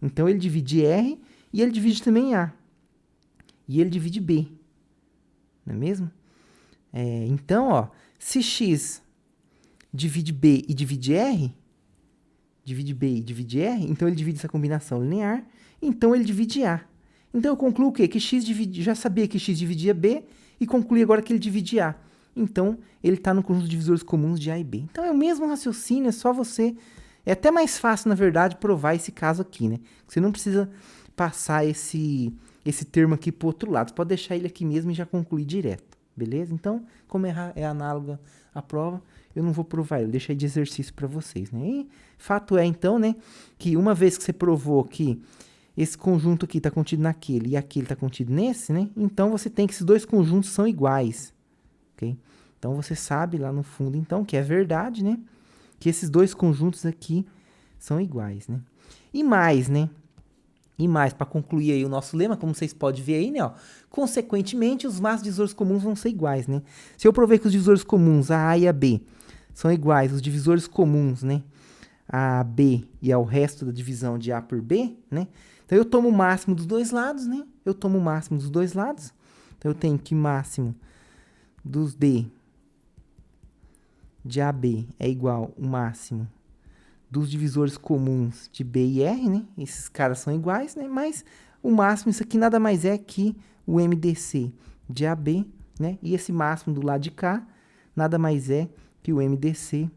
Então, ele divide r e ele divide também a. E ele divide b. Não é mesmo? Então, ó, se x divide b e divide r, então ele divide essa combinação linear, então ele divide a. Então, eu concluo o quê? Que x divide, já sabia que x dividia b, e concluí agora que ele divide a. Então, ele está no conjunto de divisores comuns de a e b. Então, é o mesmo raciocínio, é só você... É até mais fácil, na verdade, provar esse caso aqui, né? Você não precisa passar esse termo aqui para o outro lado. Você pode deixar ele aqui mesmo e já concluir direto, beleza? Então, como é análoga à prova, eu não vou provar ele, eu deixei de exercício para vocês, né? E fato é, então, né, que uma vez que você provou que esse conjunto aqui está contido naquele e aquele está contido nesse, né? Então, você tem que esses dois conjuntos são iguais, ok? Então, você sabe lá no fundo, então, que é verdade, né? Que esses dois conjuntos aqui são iguais, né? E mais, né? E mais, para concluir aí o nosso lema, como vocês podem ver aí, né? Ó, consequentemente, os massos de divisores comuns vão ser iguais, né? Se eu provei que os divisores comuns, a A e a B, são iguais, os divisores comuns, né? A B e ao resto da divisão de A por B, né? Então, eu tomo o máximo dos dois lados, né? Eu tomo o máximo dos dois lados. Então, eu tenho que máximo dos D de AB é igual ao máximo dos divisores comuns de B e R, né? Esses caras são iguais, né? Mas o máximo, isso aqui nada mais é que o MDC de AB, né? E esse máximo do lado de cá, nada mais é que o MDC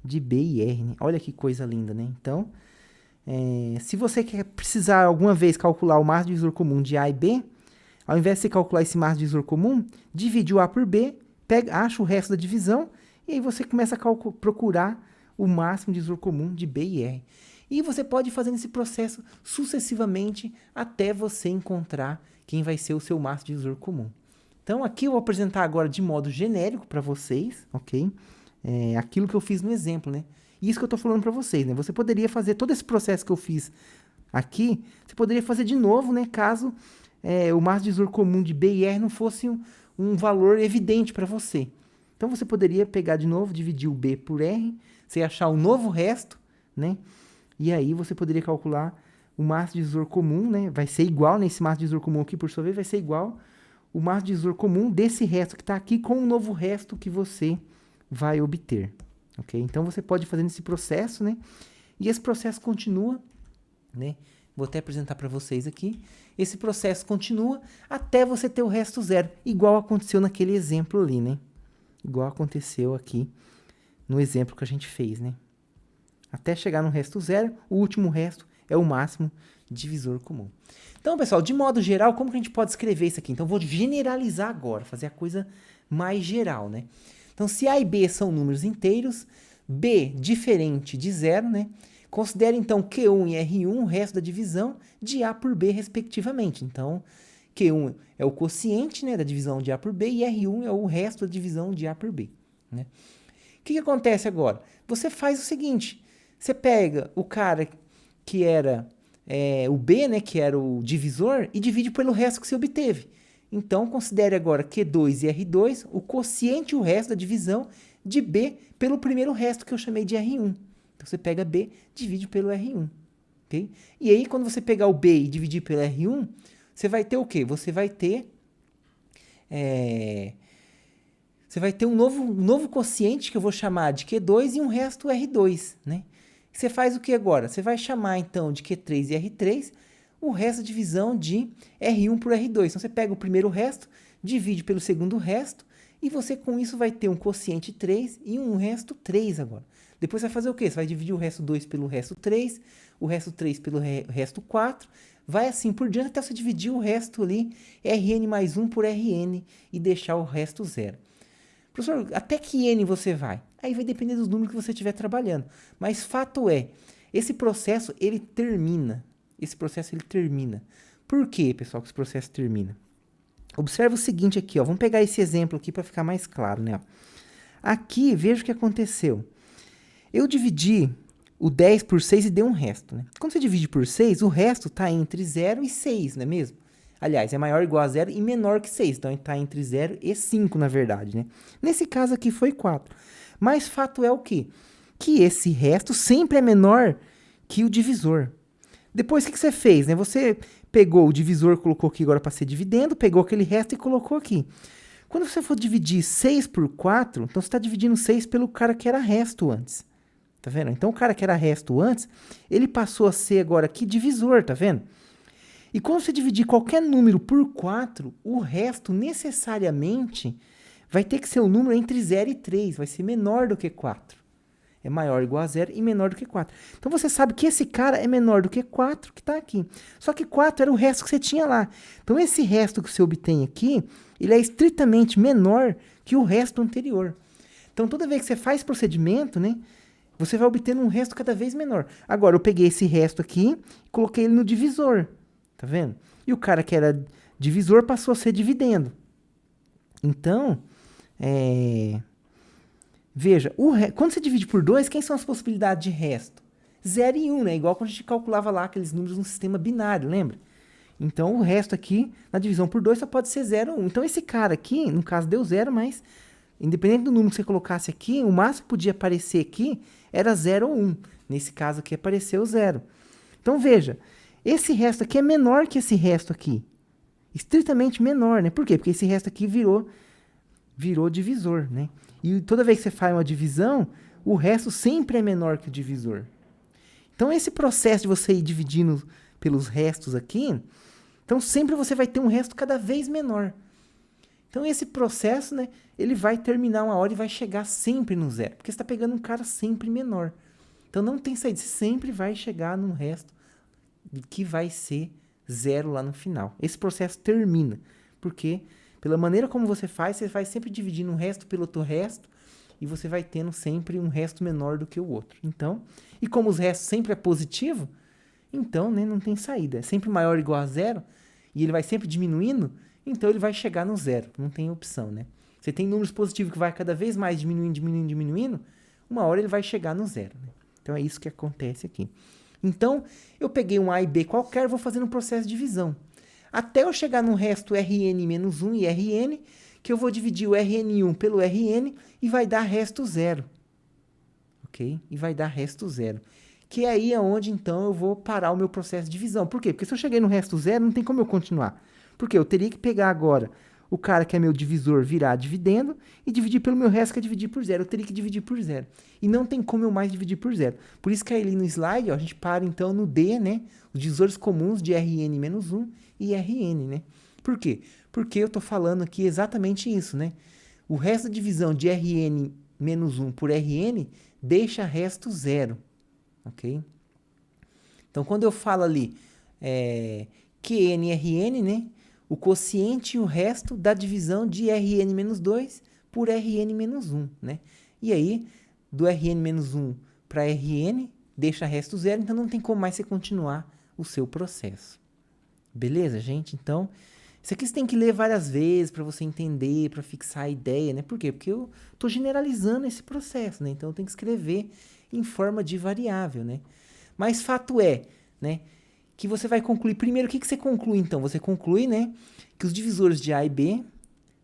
de B e R, né? Olha que coisa linda, né? Então, se você quer precisar alguma vez calcular o máximo de divisor comum de A e B, ao invés de você calcular esse máximo de divisor comum, divide o A por B, acha o resto da divisão, e aí você começa a procurar o máximo de divisor comum de B e R. E você pode ir fazendo esse processo sucessivamente até você encontrar quem vai ser o seu máximo de divisor comum. Então, aqui eu vou apresentar agora de modo genérico para vocês, ok? Aquilo que eu fiz no exemplo, né? Isso que eu estou falando para vocês, né? Você poderia fazer todo esse processo que eu fiz aqui, você poderia fazer de novo, né? Caso o máximo de divisor comum de B e R não fosse um valor evidente para você. Então, você poderia pegar de novo, dividir o B por R, você achar um novo resto, né? E aí, você poderia calcular o máximo de divisor comum, né? Vai ser igual, né? Esse máximo de divisor comum aqui, por sua vez, vai ser igual o máximo de divisor comum desse resto que está aqui com o novo resto que você vai obter, ok? Então, você pode fazer esse processo, né? E esse processo continua, né? Vou até apresentar para vocês aqui. Esse processo continua até você ter o resto zero, igual aconteceu naquele exemplo ali, né? Igual aconteceu aqui no exemplo que a gente fez, né? Até chegar no resto zero, o último resto é o máximo divisor comum. Então, pessoal, de modo geral, como que a gente pode escrever isso aqui? Então, vou generalizar agora, fazer a coisa mais geral, né? Então, se A e B são números inteiros, B diferente de zero, né? Considere, então, Q1 e R1 o resto da divisão de A por B, respectivamente. Então, Q1 é o quociente, né, da divisão de A por B e R1 é o resto da divisão de A por B, né? O que acontece agora? Você faz o seguinte, você pega o cara que era o B, né, que era o divisor, e divide pelo resto que você obteve. Então, considere agora Q2 e R2, o quociente e o resto da divisão de B pelo primeiro resto que eu chamei de R1. Então, você pega B, divide pelo R1. Okay? E aí, quando você pegar o B e dividir pelo R1, você vai ter o quê? Você vai ter um novo quociente que eu vou chamar de Q2 e um resto R2, né? Você faz o que agora? Você vai chamar, então, de Q3 e R3 o resto da divisão de R1 por R2. Então, você pega o primeiro resto, divide pelo segundo resto, e você, com isso, vai ter um quociente 3 e um resto 3 agora. Depois, você vai fazer o quê? Você vai dividir o resto 2 pelo resto 3, o resto 3 pelo resto 4, vai assim por diante até você dividir o resto ali, Rn mais 1 por Rn, e deixar o resto zero. Professor, até que N você vai? Aí vai depender dos números que você estiver trabalhando. Mas fato é, Esse processo, ele termina. Por quê, pessoal, que esse processo termina? Observa o seguinte aqui, ó. Vamos pegar esse exemplo aqui para ficar mais claro, né? Aqui, veja o que aconteceu. Eu dividi o 10 por 6 e dei um resto, né? Quando você divide por 6, o resto está entre 0 e 6, não é mesmo? Aliás, é maior ou igual a 0 e menor que 6. Então, está entre 0 e 5, na verdade, né? Nesse caso aqui foi 4. Mas fato é o quê? Que esse resto sempre é menor que o divisor. Depois, o que você fez, né? Você pegou o divisor, colocou aqui agora para ser dividendo, pegou aquele resto e colocou aqui. Quando você for dividir 6 por 4, então você está dividindo 6 pelo cara que era resto antes. Tá vendo? Então, o cara que era resto antes, ele passou a ser agora aqui divisor, tá vendo? E quando você dividir qualquer número por 4, o resto necessariamente vai ter que ser um número entre 0 e 3, vai ser menor do que 4. É maior ou igual a 0 e menor do que 4. Então, você sabe que esse cara é menor do que 4, que está aqui. Só que 4 era o resto que você tinha lá. Então, esse resto que você obtém aqui, ele é estritamente menor que o resto anterior. Então, toda vez que você faz procedimento, né, você vai obtendo um resto cada vez menor. Agora, eu peguei esse resto aqui e coloquei ele no divisor. Tá vendo? E o cara que era divisor passou a ser dividendo. Então, veja, quando você divide por 2, quem são as possibilidades de resto? 0 e 1, né? Igual quando a gente calculava lá aqueles números no sistema binário, lembra? Então, o resto aqui, na divisão por 2, só pode ser 0 ou 1. Então, esse cara aqui, no caso, deu 0, mas independente do número que você colocasse aqui, o máximo que podia aparecer aqui era 0 ou 1. Nesse caso aqui, apareceu 0. Então, veja, esse resto aqui é menor que esse resto aqui. Estritamente menor, né? Por quê? Porque esse resto aqui virou divisor, né? E toda vez que você faz uma divisão, o resto sempre é menor que o divisor. Então, esse processo de você ir dividindo pelos restos aqui, então sempre você vai ter um resto cada vez menor. Então, esse processo, né, ele vai terminar uma hora e vai chegar sempre no 0, porque você está pegando um cara sempre menor. Então, não tem saída, você sempre vai chegar num resto que vai ser 0 lá no final. Esse processo termina, porque pela maneira como você vai sempre dividindo um resto pelo outro resto, e você vai tendo sempre um resto menor do que o outro. Então, e como os restos sempre é positivo, então, né, não tem saída. É sempre maior ou igual a 0, e ele vai sempre diminuindo, então ele vai chegar no 0. Não tem opção, né? Você tem números positivos que vai cada vez mais diminuindo, uma hora ele vai chegar no 0. Né? Então, é isso que acontece aqui. Então, eu peguei um A e B qualquer, vou fazer um processo de divisão. Até eu chegar no resto Rn-1 e Rn, que eu vou dividir o Rn1 pelo Rn e vai dar resto 0. Ok? E vai dar resto 0. Que é aí onde, então, eu vou parar o meu processo de divisão. Por quê? Porque se eu cheguei no resto 0, não tem como eu continuar. Porque eu teria que pegar agora o cara que é meu divisor virar dividendo e dividir pelo meu resto, que é dividir por 0. Eu teria que dividir por 0. E não tem como eu mais dividir por 0. Por isso que aí ali no slide, ó, a gente para então no D, né? Os divisores comuns de Rn-1 e Rn, né? Por quê? Porque eu estou falando aqui exatamente isso, né? O resto da divisão de Rn-1 por Rn deixa resto 0. Ok? Então, quando eu falo ali Qn e Rn, né? O quociente e o resto da divisão de Rn-2 por Rn-1, né? E aí, do Rn-1 para Rn, deixa resto 0, então não tem como mais você continuar o seu processo. Beleza, gente? Então, isso aqui você tem que ler várias vezes para você entender, para fixar a ideia, né? Por quê? Porque eu estou generalizando esse processo, né? Então, eu tenho que escrever em forma de variável, né? Mas fato é, né, que você vai concluir. Primeiro, o que você conclui, então? Você conclui, né, que os divisores de A e B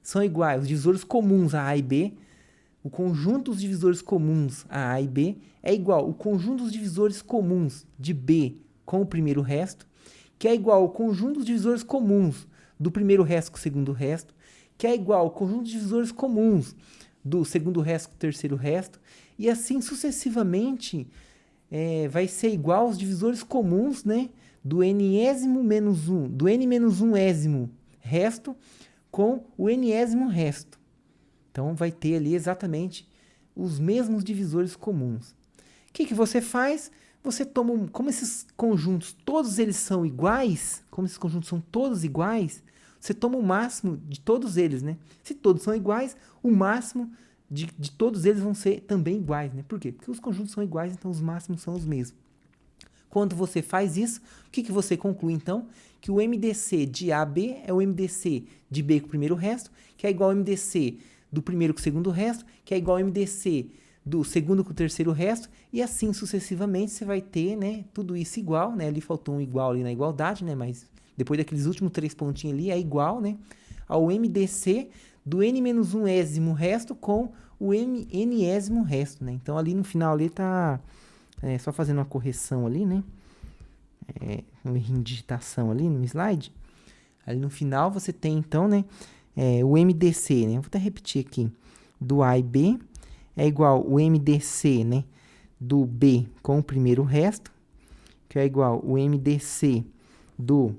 são iguais, os divisores comuns a A e B, o conjunto dos divisores comuns a A e B é igual ao conjunto dos divisores comuns de B com o primeiro resto, que é igual ao conjunto dos divisores comuns do primeiro resto com o segundo resto, que é igual ao conjunto de divisores comuns do segundo resto com o terceiro resto, e assim sucessivamente vai ser igual aos divisores comuns, né, do n-ésimo menos 1, do n menos 1ésimo resto com o n-ésimo resto. Então, vai ter ali exatamente os mesmos divisores comuns. O que você faz? Você toma, como esses conjuntos, todos eles são iguais, como esses conjuntos são todos iguais, você toma o máximo de todos eles, né? Se todos são iguais, o máximo de todos eles vão ser também iguais, né? Por quê? Porque os conjuntos são iguais, então os máximos são os mesmos. Quando você faz isso, o que você conclui, então? Que o MDC de AB é o MDC de B com o primeiro resto, que é igual ao MDC do primeiro com o segundo resto, que é igual ao MDC do segundo com o terceiro resto, e assim sucessivamente você vai ter, né, tudo isso igual, né? Ali faltou um igual ali na igualdade, né? Mas depois daqueles últimos 3 pontinhos ali, é igual, né, ao MDC do n-1 ésimo resto com o n-ésimo resto, né? Então, ali no final, ali tá só fazendo uma correção ali, né? Uma digitação ali no slide. Ali no final, você tem, então, né, o MDC, né? Vou até repetir aqui. Do A e B é igual o MDC, né, do B com o primeiro resto, que é igual o MDC do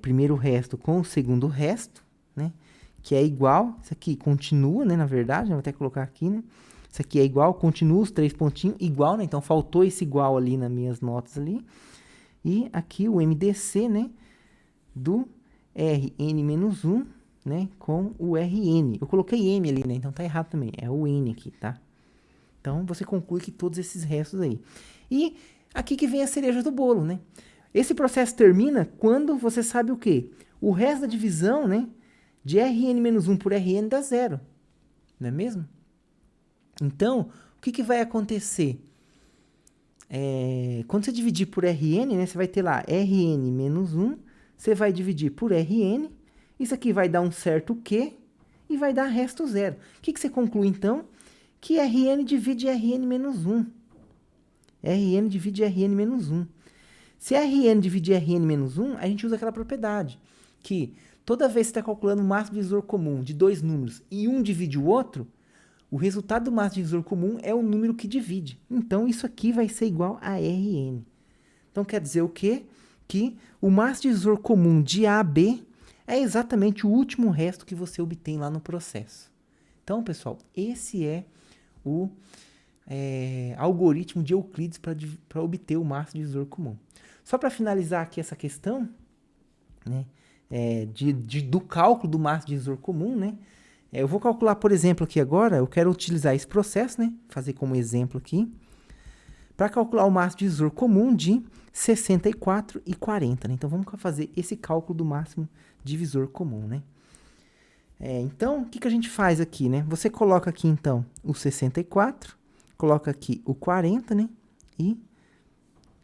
primeiro resto com o segundo resto, né? Que é igual, isso aqui continua, né? Na verdade, vou até colocar aqui, né? Isso aqui é igual, continua os 3 pontinhos, igual, né? Então, faltou esse igual ali nas minhas notas ali. E aqui o MDC, né? Do Rn-1, né? Com o Rn. Eu coloquei M ali, né? Então, tá errado também. É o N aqui, tá? Então, você conclui que todos esses restos aí. E aqui que vem a cereja do bolo, né? Esse processo termina quando você sabe o quê? O resto da divisão, né? De Rn-1 por Rn dá zero. Não é mesmo? Então, o que vai acontecer? Quando você dividir por Rn, né? Você vai ter lá Rn-1. Você vai dividir por Rn. Isso aqui vai dar um certo Q. E vai dar resto zero. O que você conclui, então? Que Rn divide Rn-1. Rn divide Rn-1. Se Rn divide Rn-1, a gente usa aquela propriedade. Que toda vez que você está calculando o máximo divisor comum de dois números e um divide o outro, o resultado do máximo divisor comum é o número que divide. Então, isso aqui vai ser igual a Rn. Então, quer dizer o quê? Que o máximo divisor comum de AB é exatamente o último resto que você obtém lá no processo. Então, pessoal, esse é o algoritmo de Euclides para obter o máximo divisor comum. Só para finalizar aqui essa questão, né, do cálculo do máximo divisor comum, né, eu vou calcular, por exemplo, aqui agora, eu quero utilizar esse processo, né, fazer como exemplo aqui, para calcular o máximo divisor comum de 64 e 40. Né? Então, vamos fazer esse cálculo do máximo divisor comum, né? Então, o que a gente faz aqui, né? Você coloca aqui, então, o 64, coloca aqui o 40, né? E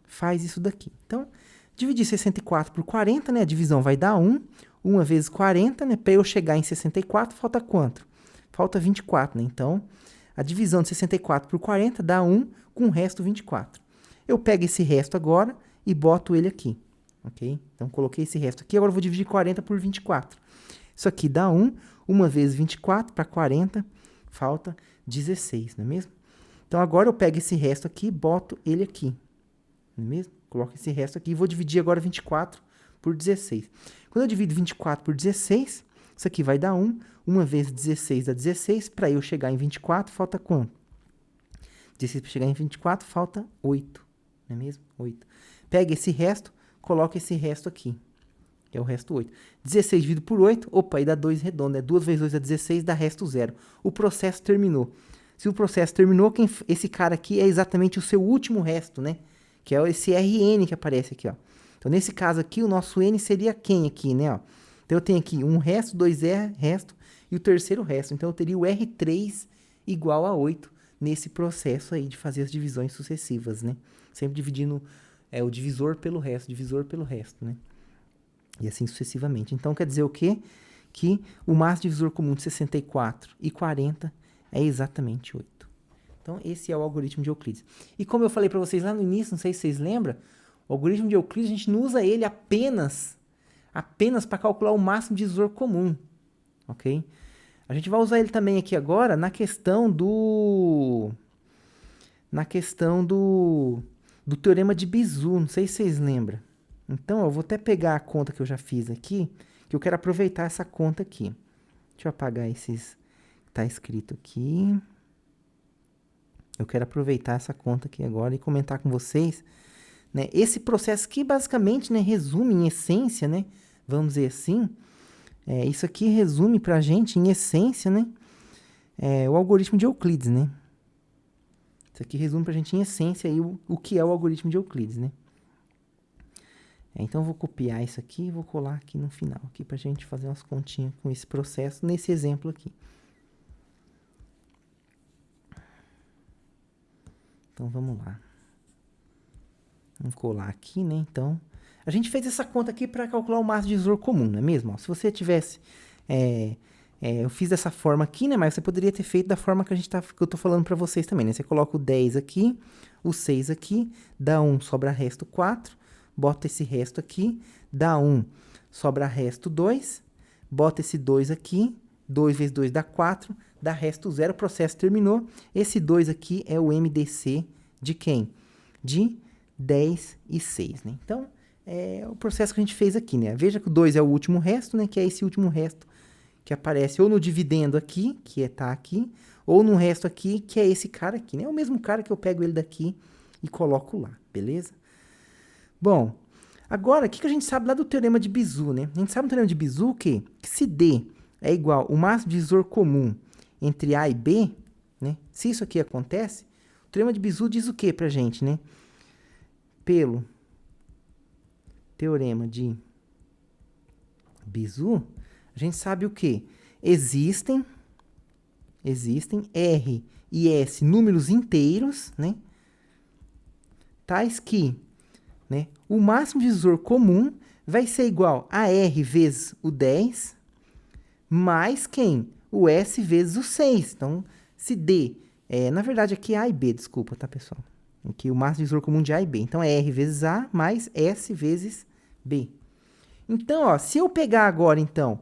faz isso daqui. Então, dividir 64 por 40, né? A divisão vai dar 1. 1 vezes 40, né? Para eu chegar em 64, falta quanto? Falta 24, né? Então, a divisão de 64 por 40 dá 1 com o resto 24. Eu pego esse resto agora e boto ele aqui, ok? Então, coloquei esse resto aqui, agora eu vou dividir 40 por 24. Isso aqui dá 1. 1 vezes 24 para 40, falta 16, não é mesmo? Então, agora eu pego esse resto aqui e boto ele aqui, não é mesmo? Coloco esse resto aqui e vou dividir agora 24 por 16. Quando eu divido 24 por 16, isso aqui vai dar 1. 1 vezes 16 dá 16. Para eu chegar em 24, falta quanto? 16 para chegar em 24, falta 8. Não é mesmo? 8. Pega esse resto, coloca esse resto aqui. Que é o resto 8. 16 dividido por 8, opa, aí dá 2 redondo. 2 vezes 2 dá 16, dá resto 0. O processo terminou. Se o processo terminou, esse cara aqui é exatamente o seu último resto, né? Que é esse Rn que aparece aqui, ó. Então, nesse caso aqui, o nosso N seria quem aqui, né? Ó? Então, eu tenho aqui um resto, 2R resto e o terceiro resto. Então, eu teria o R3 igual a 8 nesse processo aí de fazer as divisões sucessivas, né? Sempre dividindo o divisor pelo resto, né? E assim sucessivamente. Então, quer dizer o quê? Que o máximo divisor comum de 64 e 40 é exatamente 8. Então, esse é o algoritmo de Euclides. E como eu falei para vocês lá no início, não sei se vocês lembram, o algoritmo de Euclides, a gente não usa ele apenas para calcular o máximo divisor comum, ok? A gente vai usar ele também aqui agora na questão do teorema de Bezout, não sei se vocês lembram. Então, eu vou até pegar a conta que eu já fiz aqui, que eu quero aproveitar essa conta aqui. Deixa eu apagar esses que está escrito aqui. Eu quero aproveitar essa conta aqui agora e comentar com vocês, né, esse processo que basicamente, né, resume em essência, né, vamos dizer assim, isso aqui resume para a gente em essência, né, o algoritmo de Euclides, né. Isso Isso aqui resume pra gente, em essência, aí, o que é o algoritmo de Euclides, né? Então, eu vou copiar isso aqui e vou colar aqui no final, aqui pra gente fazer umas continhas com esse processo, nesse exemplo aqui. Então, vamos lá. Vamos colar aqui, né? Então, a gente fez essa conta aqui para calcular o máximo de divisor comum, não é mesmo? Ó, se você tivesse... eu fiz dessa forma aqui, né? Mas você poderia ter feito da forma que, que eu tô falando para vocês também, né? Você coloca o 10 aqui, o 6 aqui, dá 1, sobra resto 4, bota esse resto aqui, dá 1, sobra resto 2, bota esse 2 aqui, 2 vezes 2 dá 4, dá resto 0, o processo terminou. Esse 2 aqui é o MDC de quem? De 10 e 6, né? Então, é o processo que a gente fez aqui, né? Veja que o 2 é o último resto, né? Que é esse último resto que aparece ou no dividendo aqui, que tá aqui, ou no resto aqui, que é esse cara aqui, né? É o mesmo cara que eu pego ele daqui e coloco lá, beleza? Bom, agora, o que a gente sabe lá do teorema de Bezout, né? A gente sabe no teorema de Bezout que se D é igual o máximo divisor comum entre A e B, né? Se isso aqui acontece, o teorema de Bezout diz o que pra gente, né? Pelo teorema de Bezout, a gente sabe o que? Existem R e S números inteiros, né? Tais que, né, o máximo divisor comum vai ser igual a R vezes o 10, mais quem? O S vezes o 6. Então, se D, na verdade aqui é A e B, desculpa, tá, pessoal? Aqui o máximo divisor comum de A e B. Então, é R vezes A mais S vezes B. Então, ó, se eu pegar agora, então,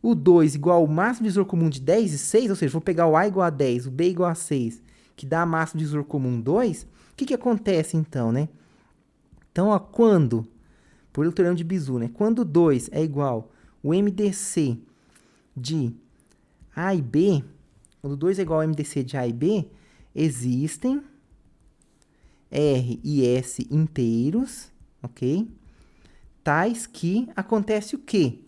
o 2 igual ao máximo divisor comum de 10 e 6, ou seja, vou pegar o A igual a 10, o B igual a 6, que dá máximo divisor comum 2, o que acontece, então, né? Então, ó, quando, por o teorema de Bezout, né? Quando 2 é igual o MDC de A e B, quando 2 é igual ao MDC de A e B, existem R e S inteiros, ok? Tais que acontece o quê?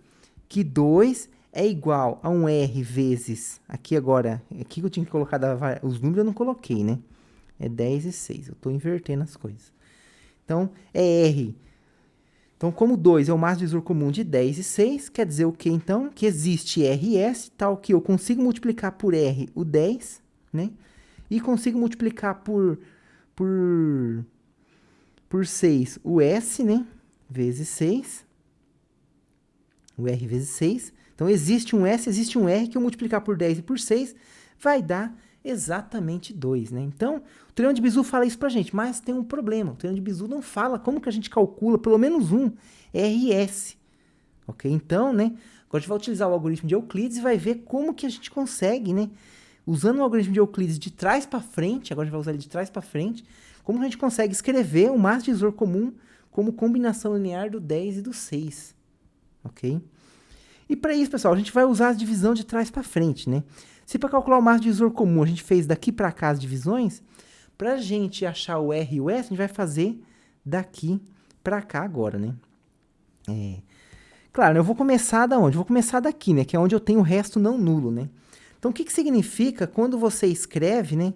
Que 2 é igual a um R vezes... Aqui agora, aqui que eu tinha que colocar os números, eu não coloquei, né? É 10 e 6, eu estou invertendo as coisas. Então, é R. Então, como 2 é o máximo divisor comum de 10 e 6, quer dizer o quê, então? Que existe R e S, tal que eu consigo multiplicar por R o 10, né? E consigo multiplicar por 6 o S, né? Vezes 6. O R vezes 6. Então, existe um S, existe um R, que eu multiplicar por 10 e por 6 vai dar exatamente 2, né? Então, o teorema de Bezout fala isso pra gente, mas tem um problema. O teorema de Bezout não fala como que a gente calcula pelo menos um R e S. Ok? Então, né? Agora a gente vai utilizar o algoritmo de Euclides e vai ver como que a gente consegue, né? Usando o algoritmo de Euclides de trás para frente, agora a gente vai usar ele de trás para frente, como que a gente consegue escrever o máximo divisor comum como combinação linear do 10 e do 6. Ok? E para isso, pessoal, a gente vai usar a divisão de trás para frente, né? Se para calcular o máximo divisor comum a gente fez daqui para cá as divisões, para a gente achar o R e o S, a gente vai fazer daqui para cá agora, né? Claro, eu vou começar da onde? Eu vou começar daqui, né? Que é onde eu tenho o resto não nulo, né? Então, o que significa quando você escreve, né?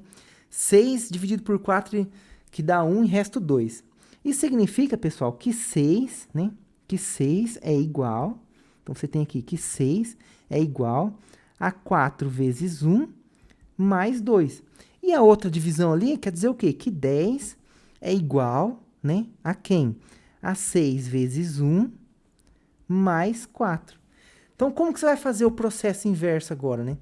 6 dividido por 4, que dá 1 e resto 2. Isso significa, pessoal, que 6, né? Que 6 é igual... Então, você tem aqui que 6 é igual a 4 vezes 1 mais 2. E a outra divisão ali quer dizer o quê? Que 10 é igual, né, a quem? A 6 vezes 1 mais 4. Então, como que você vai fazer o processo inverso agora, né?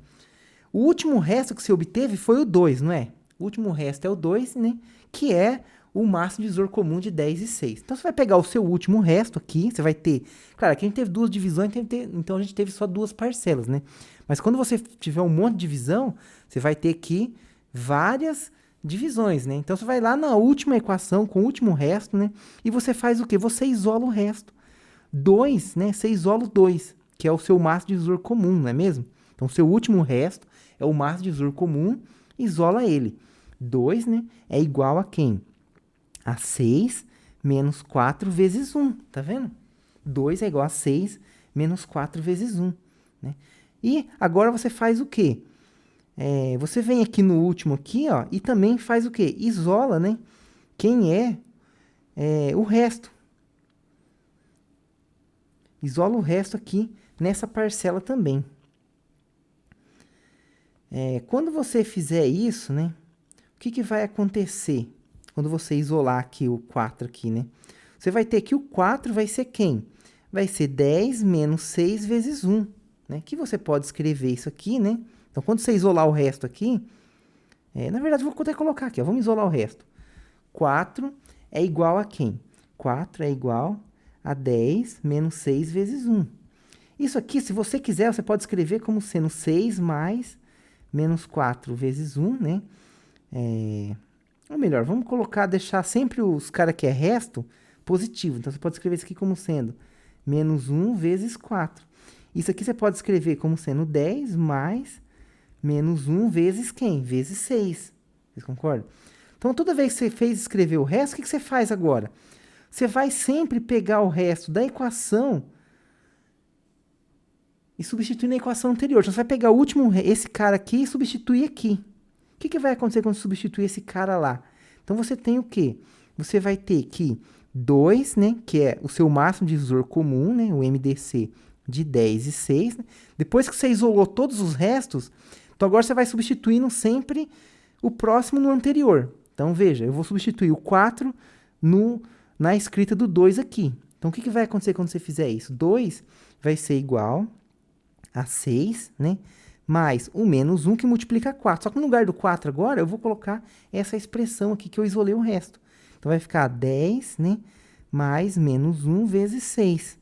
O último resto que você obteve foi o 2, não é? O último resto é o 2, né? Que é o máximo divisor comum de 10 e 6. Então, você vai pegar o seu último resto aqui, você vai ter... Claro, aqui a gente teve duas divisões, então a gente teve só duas parcelas, né? Mas quando você tiver um monte de divisão, você vai ter aqui várias divisões, né? Então, você vai lá na última equação, com o último resto, né? E você faz o quê? Você isola o resto. 2, né? Você isola o 2, que é o seu máximo divisor comum, não é mesmo? Então, o seu último resto é o máximo divisor comum, isola ele. 2, né? É igual a quem? A 6 menos 4 vezes 1, tá vendo? 2 é igual a 6 menos 4 vezes 1, né? E agora você faz o quê? você vem aqui no último aqui, ó, e também faz o quê? Isola, né? Quem é o resto. Isola o resto aqui nessa parcela também. Quando você fizer isso, né? O que vai acontecer quando você isolar aqui o 4 aqui, né? Você vai ter que o 4 vai ser quem? Vai ser 10 menos 6 vezes 1, né? Que você pode escrever isso aqui, né? Então, quando você isolar o resto aqui, na verdade, eu vou até colocar aqui, ó, vamos isolar o resto. 4 é igual a quem? 4 é igual a 10 menos 6 vezes 1. Isso aqui, se você quiser, você pode escrever como sendo 6 mais menos 4 vezes 1, né? Ou melhor, vamos deixar sempre os caras que é resto positivo. Então, você pode escrever isso aqui como sendo menos 1 vezes 4. Isso aqui você pode escrever como sendo 10 mais menos 1 vezes quem? Vezes 6. Vocês concordam? Então, toda vez que você fez escrever o resto, o que você faz agora? Você vai sempre pegar o resto da equação e substituir na equação anterior. Então, você vai pegar o último, esse cara aqui, e substituir aqui. O que vai acontecer quando você substituir esse cara lá? Então, você tem o quê? Você vai ter que 2, né, que é o seu máximo divisor comum, né, o MDC de 10 e 6. Né? Depois que você isolou todos os restos, então agora você vai substituindo sempre o próximo no anterior. Então, veja, eu vou substituir o 4 na escrita do 2 aqui. Então, o que vai acontecer quando você fizer isso? 2 vai ser igual a 6, né? Mais o menos 1 que multiplica 4. Só que no lugar do 4 agora, eu vou colocar essa expressão aqui que eu isolei o resto. Então, vai ficar 10, né? Mais menos 1 vezes 6.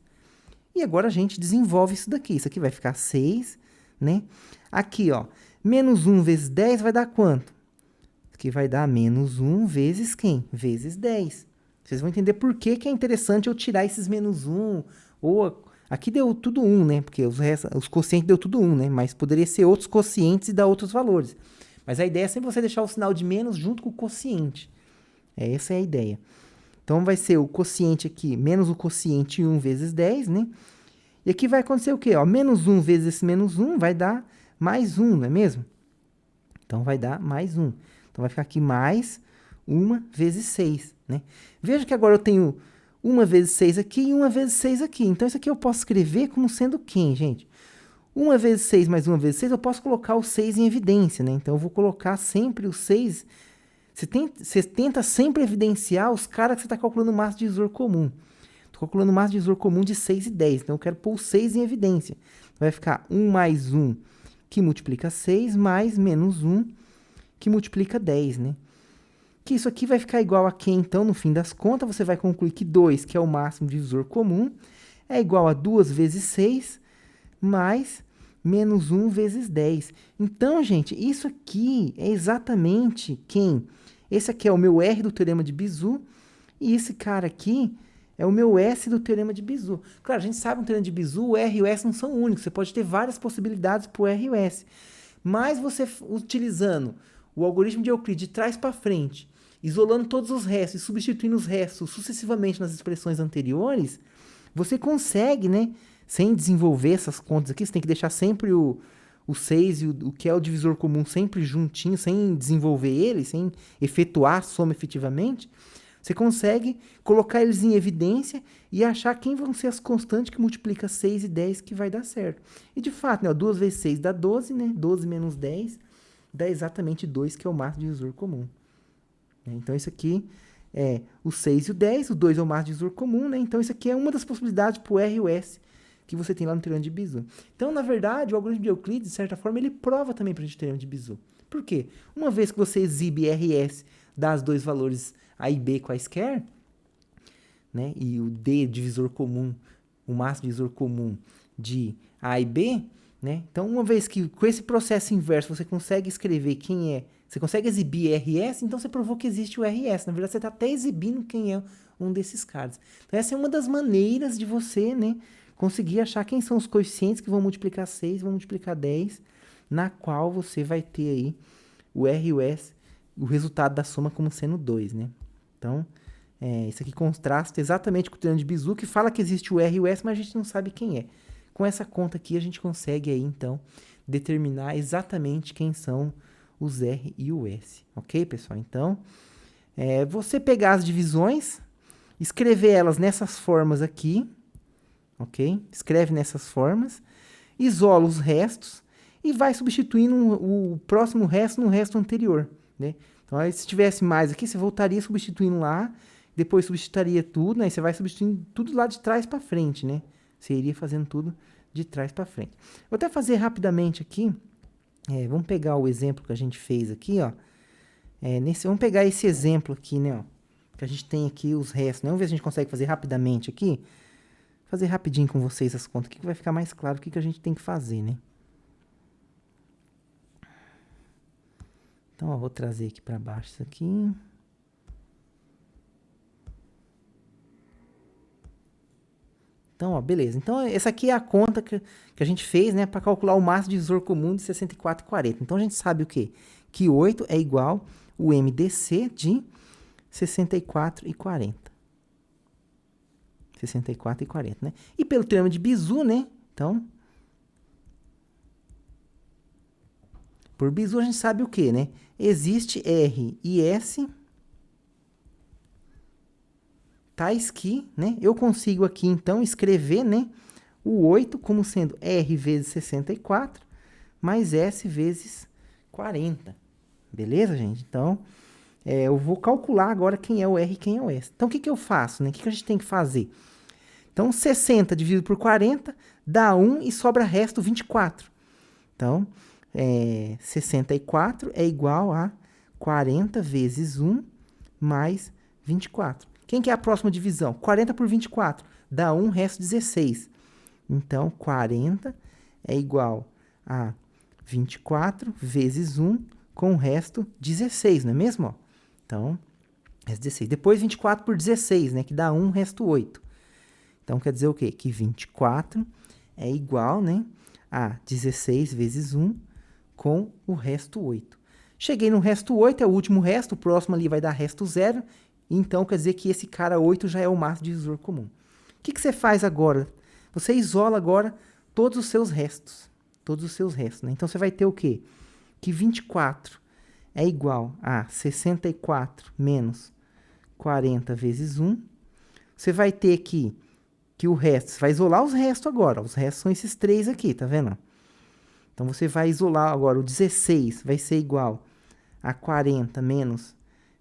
E agora a gente desenvolve isso daqui. Isso aqui vai ficar 6, né? Aqui, ó, menos 1 vezes 10 vai dar quanto? Que vai dar menos 1 vezes quem? Vezes 10. Vocês vão entender por que é interessante eu tirar esses menos 1. Aqui deu tudo 1, né? Porque os quocientes deu tudo 1, né? Mas poderia ser outros quocientes e dar outros valores. Mas a ideia é sempre você deixar o sinal de menos junto com o quociente. Essa é a ideia. Então, vai ser o quociente aqui, menos o quociente 1 vezes 10, né? E aqui vai acontecer o quê? Ó, menos 1 vezes esse menos 1 vai dar mais 1, não é mesmo? Então, vai dar mais 1. Então, vai ficar aqui mais 1 vezes 6, né? Veja que agora eu tenho 1 vezes 6 aqui e 1 vezes 6 aqui. Então, isso aqui eu posso escrever como sendo quem, gente? 1 vezes 6 mais 1 vezes 6, eu posso colocar o 6 em evidência, né? Então, eu vou colocar sempre o 6. Você tenta sempre evidenciar os caras que você está calculando o máximo divisor comum. Estou calculando o máximo divisor comum de 6 e 10. Então, eu quero pôr o 6 em evidência. Vai ficar 1 mais 1, que multiplica 6, mais menos 1, que multiplica 10, né? Que isso aqui vai ficar igual a quê? Então, no fim das contas, você vai concluir que 2, que é o máximo divisor comum, é igual a 2 vezes 6, mais menos 1 vezes 10. Então, gente, isso aqui é exatamente quem? Esse aqui é o meu R do teorema de Bezout, e esse cara aqui é o meu S do teorema de Bezout. Claro, a gente sabe que no teorema de Bezout, o R e o S não são únicos, você pode ter várias possibilidades para o R e o S. Mas você, utilizando o algoritmo de Euclides de trás para frente, isolando todos os restos e substituindo os restos sucessivamente nas expressões anteriores, você consegue, né, sem desenvolver essas contas aqui, você tem que deixar sempre o 6 e o que é o divisor comum sempre juntinho, sem desenvolver ele, sem efetuar a soma efetivamente, você consegue colocar eles em evidência e achar quem vão ser as constantes que multiplica 6 e 10 que vai dar certo. E de fato, né, 2 vezes 6 dá 12, né? 12 menos 10 dá exatamente 2, que é o máximo divisor comum. Então, isso aqui é o 6 e o 10, o 2 é o máximo divisor comum, né? Então, isso aqui é uma das possibilidades para o R e o S que você tem lá no teorema de Bezout. Então, na verdade, o algoritmo de Euclides, de certa forma, ele prova também para a gente o teorema de Bezout. Por quê? Uma vez que você exibe R e S, dá os dois valores A e B quaisquer, né? E o D, divisor comum, o máximo divisor comum de A e B, né? Então, uma vez que com esse processo inverso você consegue escrever quem é, você consegue exibir R e S, então você provou que existe o R e S. Na verdade, você está até exibindo quem é um desses caras. Então, essa é uma das maneiras de você, né, conseguir achar quem são os coeficientes que vão multiplicar 6, vão multiplicar 10, na qual você vai ter aí o R e o S, o resultado da soma como sendo 2, né? Então, isso aqui contrasta exatamente com o teorema de Bezout, que fala que existe o R e o S, mas a gente não sabe quem é. Com essa conta aqui, a gente consegue aí, então, determinar exatamente quem são os R e o S. Ok, pessoal? Então, você pegar as divisões, escrever elas nessas formas aqui, ok? Escreve nessas formas, isola os restos e vai substituindo o próximo resto no resto anterior, né? Então, aí, se tivesse mais aqui, você voltaria substituindo lá, depois substituiria tudo, né? Você vai substituindo tudo lá de trás para frente, né? Você iria fazendo tudo de trás para frente. Vou até fazer rapidamente aqui. Vamos pegar o exemplo que a gente fez aqui, ó. Vamos pegar esse exemplo aqui, né? Ó, que a gente tem aqui os restos, né? Vamos ver se a gente consegue fazer rapidamente aqui. Fazer rapidinho com vocês as contas aqui, que vai ficar mais claro o que a gente tem que fazer, né? Então, ó, vou trazer aqui para baixo isso aqui. Então, ó, beleza. Então, essa aqui é a conta que a gente fez, né, para calcular o máximo divisor comum de 64,40. Então, a gente sabe o quê? Que 8 é igual o MDC de 64,40. 64,40, né? E pelo teorema de Bezout, né? Então, por Bezout, a gente sabe o quê, né? Existe R e S tais que, né, eu consigo aqui, então, escrever, né, o 8 como sendo R vezes 64 mais S vezes 40. Beleza, gente? Então, eu vou calcular agora quem é o R e quem é o S. Então, o que eu faço, né? O que a gente tem que fazer? Então, 60 dividido por 40 dá 1 e sobra resto 24. Então, 64 é igual a 40 vezes 1 mais 24. Quem que é a próxima divisão? 40 por 24 dá 1, resto 16. Então, 40 é igual a 24 vezes 1 com o resto 16, não é mesmo? Ó, então, resto 16. Depois, 24 por 16, né? Que dá 1, resto 8. Então, quer dizer o quê? Que 24 é igual, né, a 16 vezes 1 com o resto 8. Cheguei no resto 8, é o último resto, o próximo ali vai dar resto 0. Então, quer dizer que esse cara 8 já é o máximo divisor comum. O que você faz agora? Você isola agora todos os seus restos. Todos os seus restos, né? Então, você vai ter o quê? Que 24 é igual a 64 menos 40 vezes 1. Você vai ter aqui que o resto... Você vai isolar os restos agora. Os restos são esses 3 aqui, tá vendo? Então, você vai isolar agora o 16. Vai ser igual a 40 menos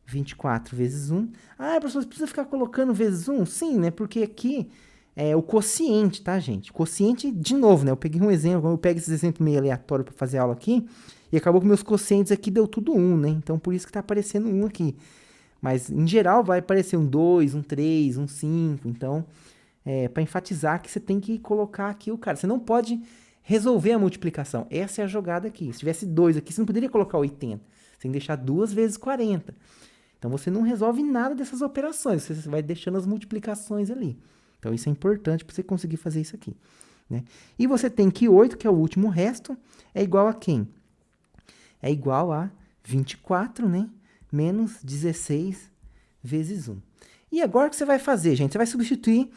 24 vezes 1. Ah, professor, você precisa ficar colocando vezes 1? Sim, né? Porque aqui é o quociente, tá, gente? Quociente, de novo, né? Eu peguei um exemplo, eu pego esse exemplo meio aleatório para fazer aula aqui, e acabou que meus quocientes aqui deu tudo 1, né? Então, por isso que tá aparecendo 1 aqui. Mas, em geral, vai aparecer um 2, um 3, um 5. Então, para enfatizar que você tem que colocar aqui o cara. Você não pode resolver a multiplicação. Essa é a jogada aqui. Se tivesse 2 aqui, você não poderia colocar 80. Você tem que deixar 2 vezes 40. Então, você não resolve nada dessas operações, você vai deixando as multiplicações ali. Então, isso é importante para você conseguir fazer isso aqui, né? E você tem que 8, que é o último resto, é igual a quem? É igual a 24, né? Menos 16 vezes 1. E agora o que você vai fazer, gente? Você vai substituir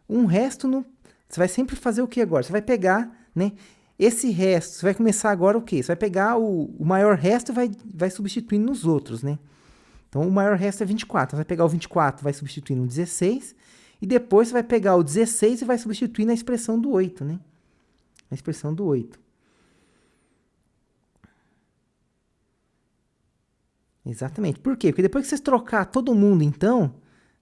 um resto no... Você vai sempre fazer o que agora? Você vai pegar, né? Esse resto, você vai começar agora o quê? Você vai pegar o maior resto e vai substituindo nos outros, né? Então, o maior resto é 24. Você vai pegar o 24, vai substituir no 16. E depois você vai pegar o 16 e vai substituir na expressão do 8, né? Na expressão do 8. Exatamente. Por quê? Porque depois que você trocar todo mundo, então,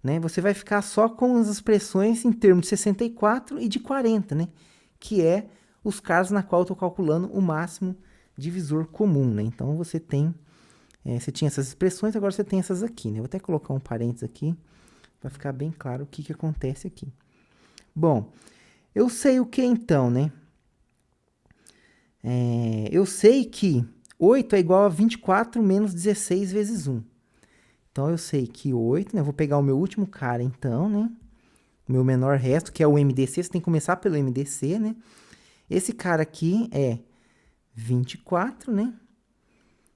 né? Você vai ficar só com as expressões em termos de 64 e de 40, né? Que é os casos na qual eu estou calculando o máximo divisor comum, né? Então, você tem... você tinha essas expressões, agora você tem essas aqui, né? Vou até colocar um parênteses aqui, para ficar bem claro o que acontece aqui. Bom, eu sei o que então, né? Eu sei que 8 é igual a 24 menos 16 vezes 1. Então, eu sei que 8, né? Eu vou pegar o meu último cara, então, né? O meu menor resto, que é o MDC. Você tem que começar pelo MDC, né? Esse cara aqui é 24, né?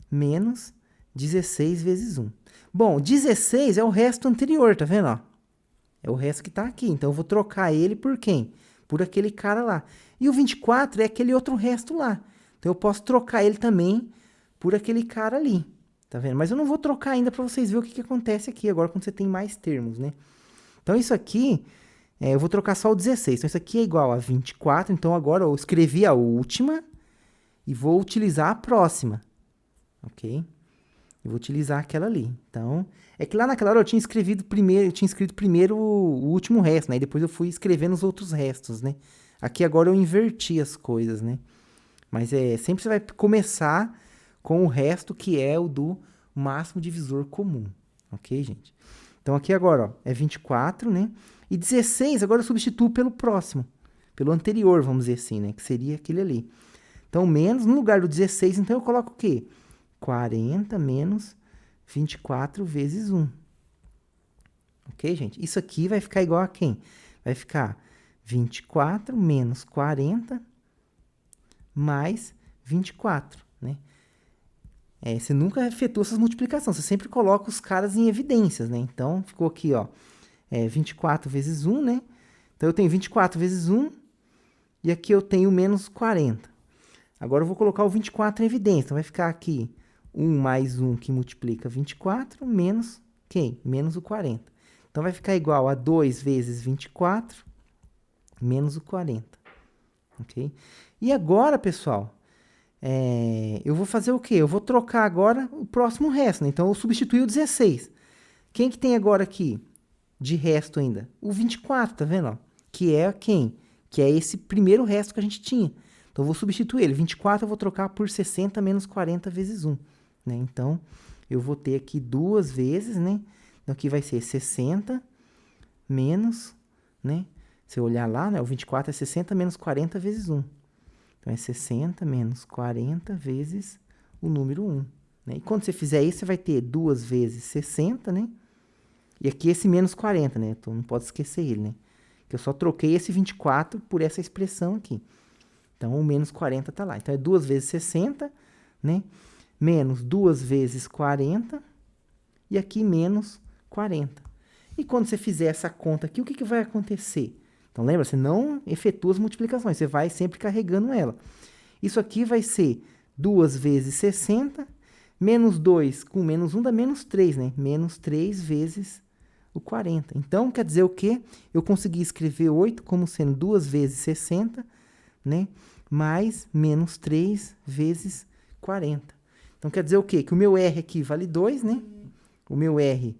Menos 16 vezes 1. Bom, 16 é o resto anterior, tá vendo? Ó? É o resto que tá aqui. Então, eu vou trocar ele por quem? por aquele cara lá. E o 24 é aquele outro resto lá. Então, eu posso trocar ele também por aquele cara ali. Tá vendo? Mas eu não vou trocar ainda para vocês verem o que acontece aqui agora quando você tem mais termos, né? Então, isso aqui, eu vou trocar só o 16. Então, isso aqui é igual a 24. Então, agora eu escrevi a última e vou utilizar a próxima. Ok? Eu vou utilizar aquela ali. Então, é que lá naquela hora eu tinha escrito primeiro o último resto, né? E depois eu fui escrevendo os outros restos, né? Aqui agora eu inverti as coisas, né? Mas sempre você vai começar com o resto que é o do máximo divisor comum. Ok, gente? Então, aqui agora, ó, é 24, né? E 16, agora eu substituo pelo próximo. Pelo anterior, vamos dizer assim, né? Que seria aquele ali. Então, menos, no lugar do 16, então eu coloco o quê? 40 menos 24 vezes 1. Ok, gente? Isso aqui vai ficar igual a quem? Vai ficar 24 menos 40 mais 24, né? Você nunca efetua essas multiplicações, você sempre coloca os caras em evidências, né? Então, ficou aqui, ó, 24 vezes 1, né? Então, eu tenho 24 vezes 1 e aqui eu tenho menos 40. Agora, eu vou colocar o 24 em evidência. Então, vai ficar aqui 1 mais 1 que multiplica 24 menos quem? Menos o 40. Então, vai ficar igual a 2 vezes 24 menos o 40. Ok? E agora, pessoal, eu vou fazer o quê? Eu vou trocar agora o próximo resto, né? Então, eu substituí o 16. Quem que tem agora aqui de resto ainda? O 24, tá vendo? Ó? Que é quem? Que é esse primeiro resto que a gente tinha. Então, eu vou substituir ele. 24 eu vou trocar por 60 menos 40 vezes 1. Né? Então, eu vou ter aqui duas vezes, né? Então, aqui vai ser 60 menos, né? Se eu olhar lá, né? O 24 é 60 menos 40 vezes 1. Então, é 60 menos 40 vezes o número 1. Né? E quando você fizer isso, você vai ter 2 vezes 60, né? E aqui esse menos 40, né? Então, não pode esquecer ele, né? Que eu só troquei esse 24 por essa expressão aqui. Então, o menos 40 está lá. Então, é 2 vezes 60, né? Menos 2 vezes 40. E aqui, menos 40. E quando você fizer essa conta aqui, o que vai acontecer? Então, lembra? Você não efetua as multiplicações. Você vai sempre carregando ela. Isso aqui vai ser 2 vezes 60. Menos 2 com menos 1 dá menos 3, né? Menos 3 vezes o 40. Então, quer dizer o quê? Eu consegui escrever 8 como sendo 2 vezes 60, né? Mais menos 3 vezes 40. Então, quer dizer o quê? Que o meu R aqui vale 2, né? O meu R,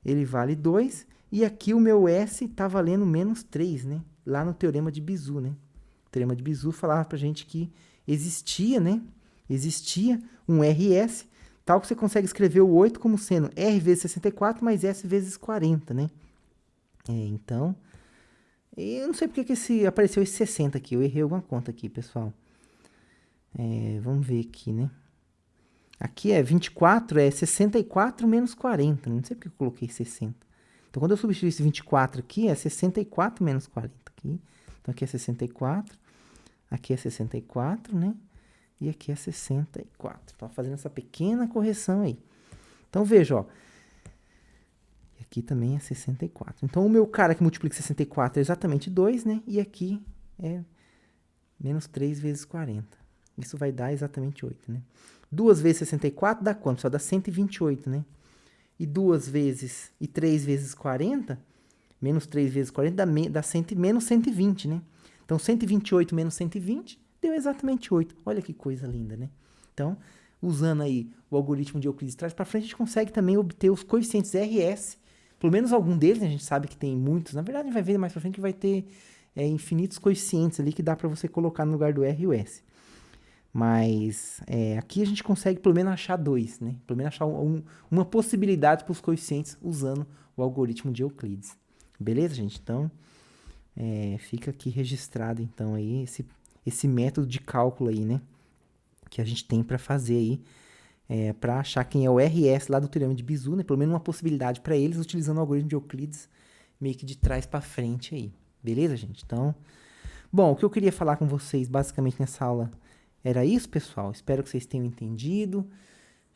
ele vale 2. E aqui o meu S está valendo menos 3, né? Lá no Teorema de Bezout, né? O Teorema de Bezout falava pra gente que existia, né? Existia um RS, tal que você consegue escrever o 8 como sendo R vezes 64 mais S vezes 40, né? Então, eu não sei porque que apareceu esse 60 aqui. Eu errei alguma conta aqui, pessoal. Vamos ver aqui, né? Aqui 24, é 64 menos 40. Não sei porque eu coloquei 60. Então, quando eu substituir esse 24 aqui, é 64 menos 40 aqui. Então, aqui é 64. Aqui é 64, né? E aqui é 64. Tá fazendo essa pequena correção aí. Então, veja, ó. Aqui também é 64. Então, o meu cara que multiplica 64 é exatamente 2, né? E aqui é menos 3 vezes 40. Isso vai dar exatamente 8, né? 2 vezes 64 dá quanto? Só dá 128, né? E 2 vezes e 3 vezes 40, menos 3 vezes 40 dá menos 120, né? Então, 128 menos 120 deu exatamente 8. Olha que coisa linda, né? Então, usando aí o algoritmo de Euclides de trás para frente, a gente consegue também obter os coeficientes RS. Pelo menos algum deles, né? A gente sabe que tem muitos. Na verdade, a gente vai ver mais para frente que vai ter infinitos coeficientes ali que dá para você colocar no lugar do R e o S. Mas aqui a gente consegue pelo menos achar 2, né? Pelo menos achar uma possibilidade para os coeficientes usando o algoritmo de Euclides. Beleza, gente? Então, fica aqui registrado, então, aí esse método de cálculo aí, né? Que a gente tem para fazer aí, para achar quem é o RS lá do Teorema de Bezout, né? Pelo menos uma possibilidade para eles, utilizando o algoritmo de Euclides meio que de trás para frente aí. Beleza, gente? Então, bom, o que eu queria falar com vocês basicamente nessa aula era isso, pessoal. Espero que vocês tenham entendido.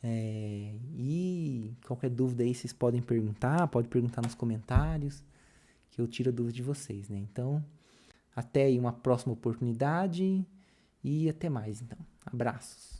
E qualquer dúvida aí vocês podem perguntar, pode perguntar nos comentários, que eu tiro a dúvida de vocês, né? Então, Até aí uma próxima oportunidade e até mais, então. Abraços.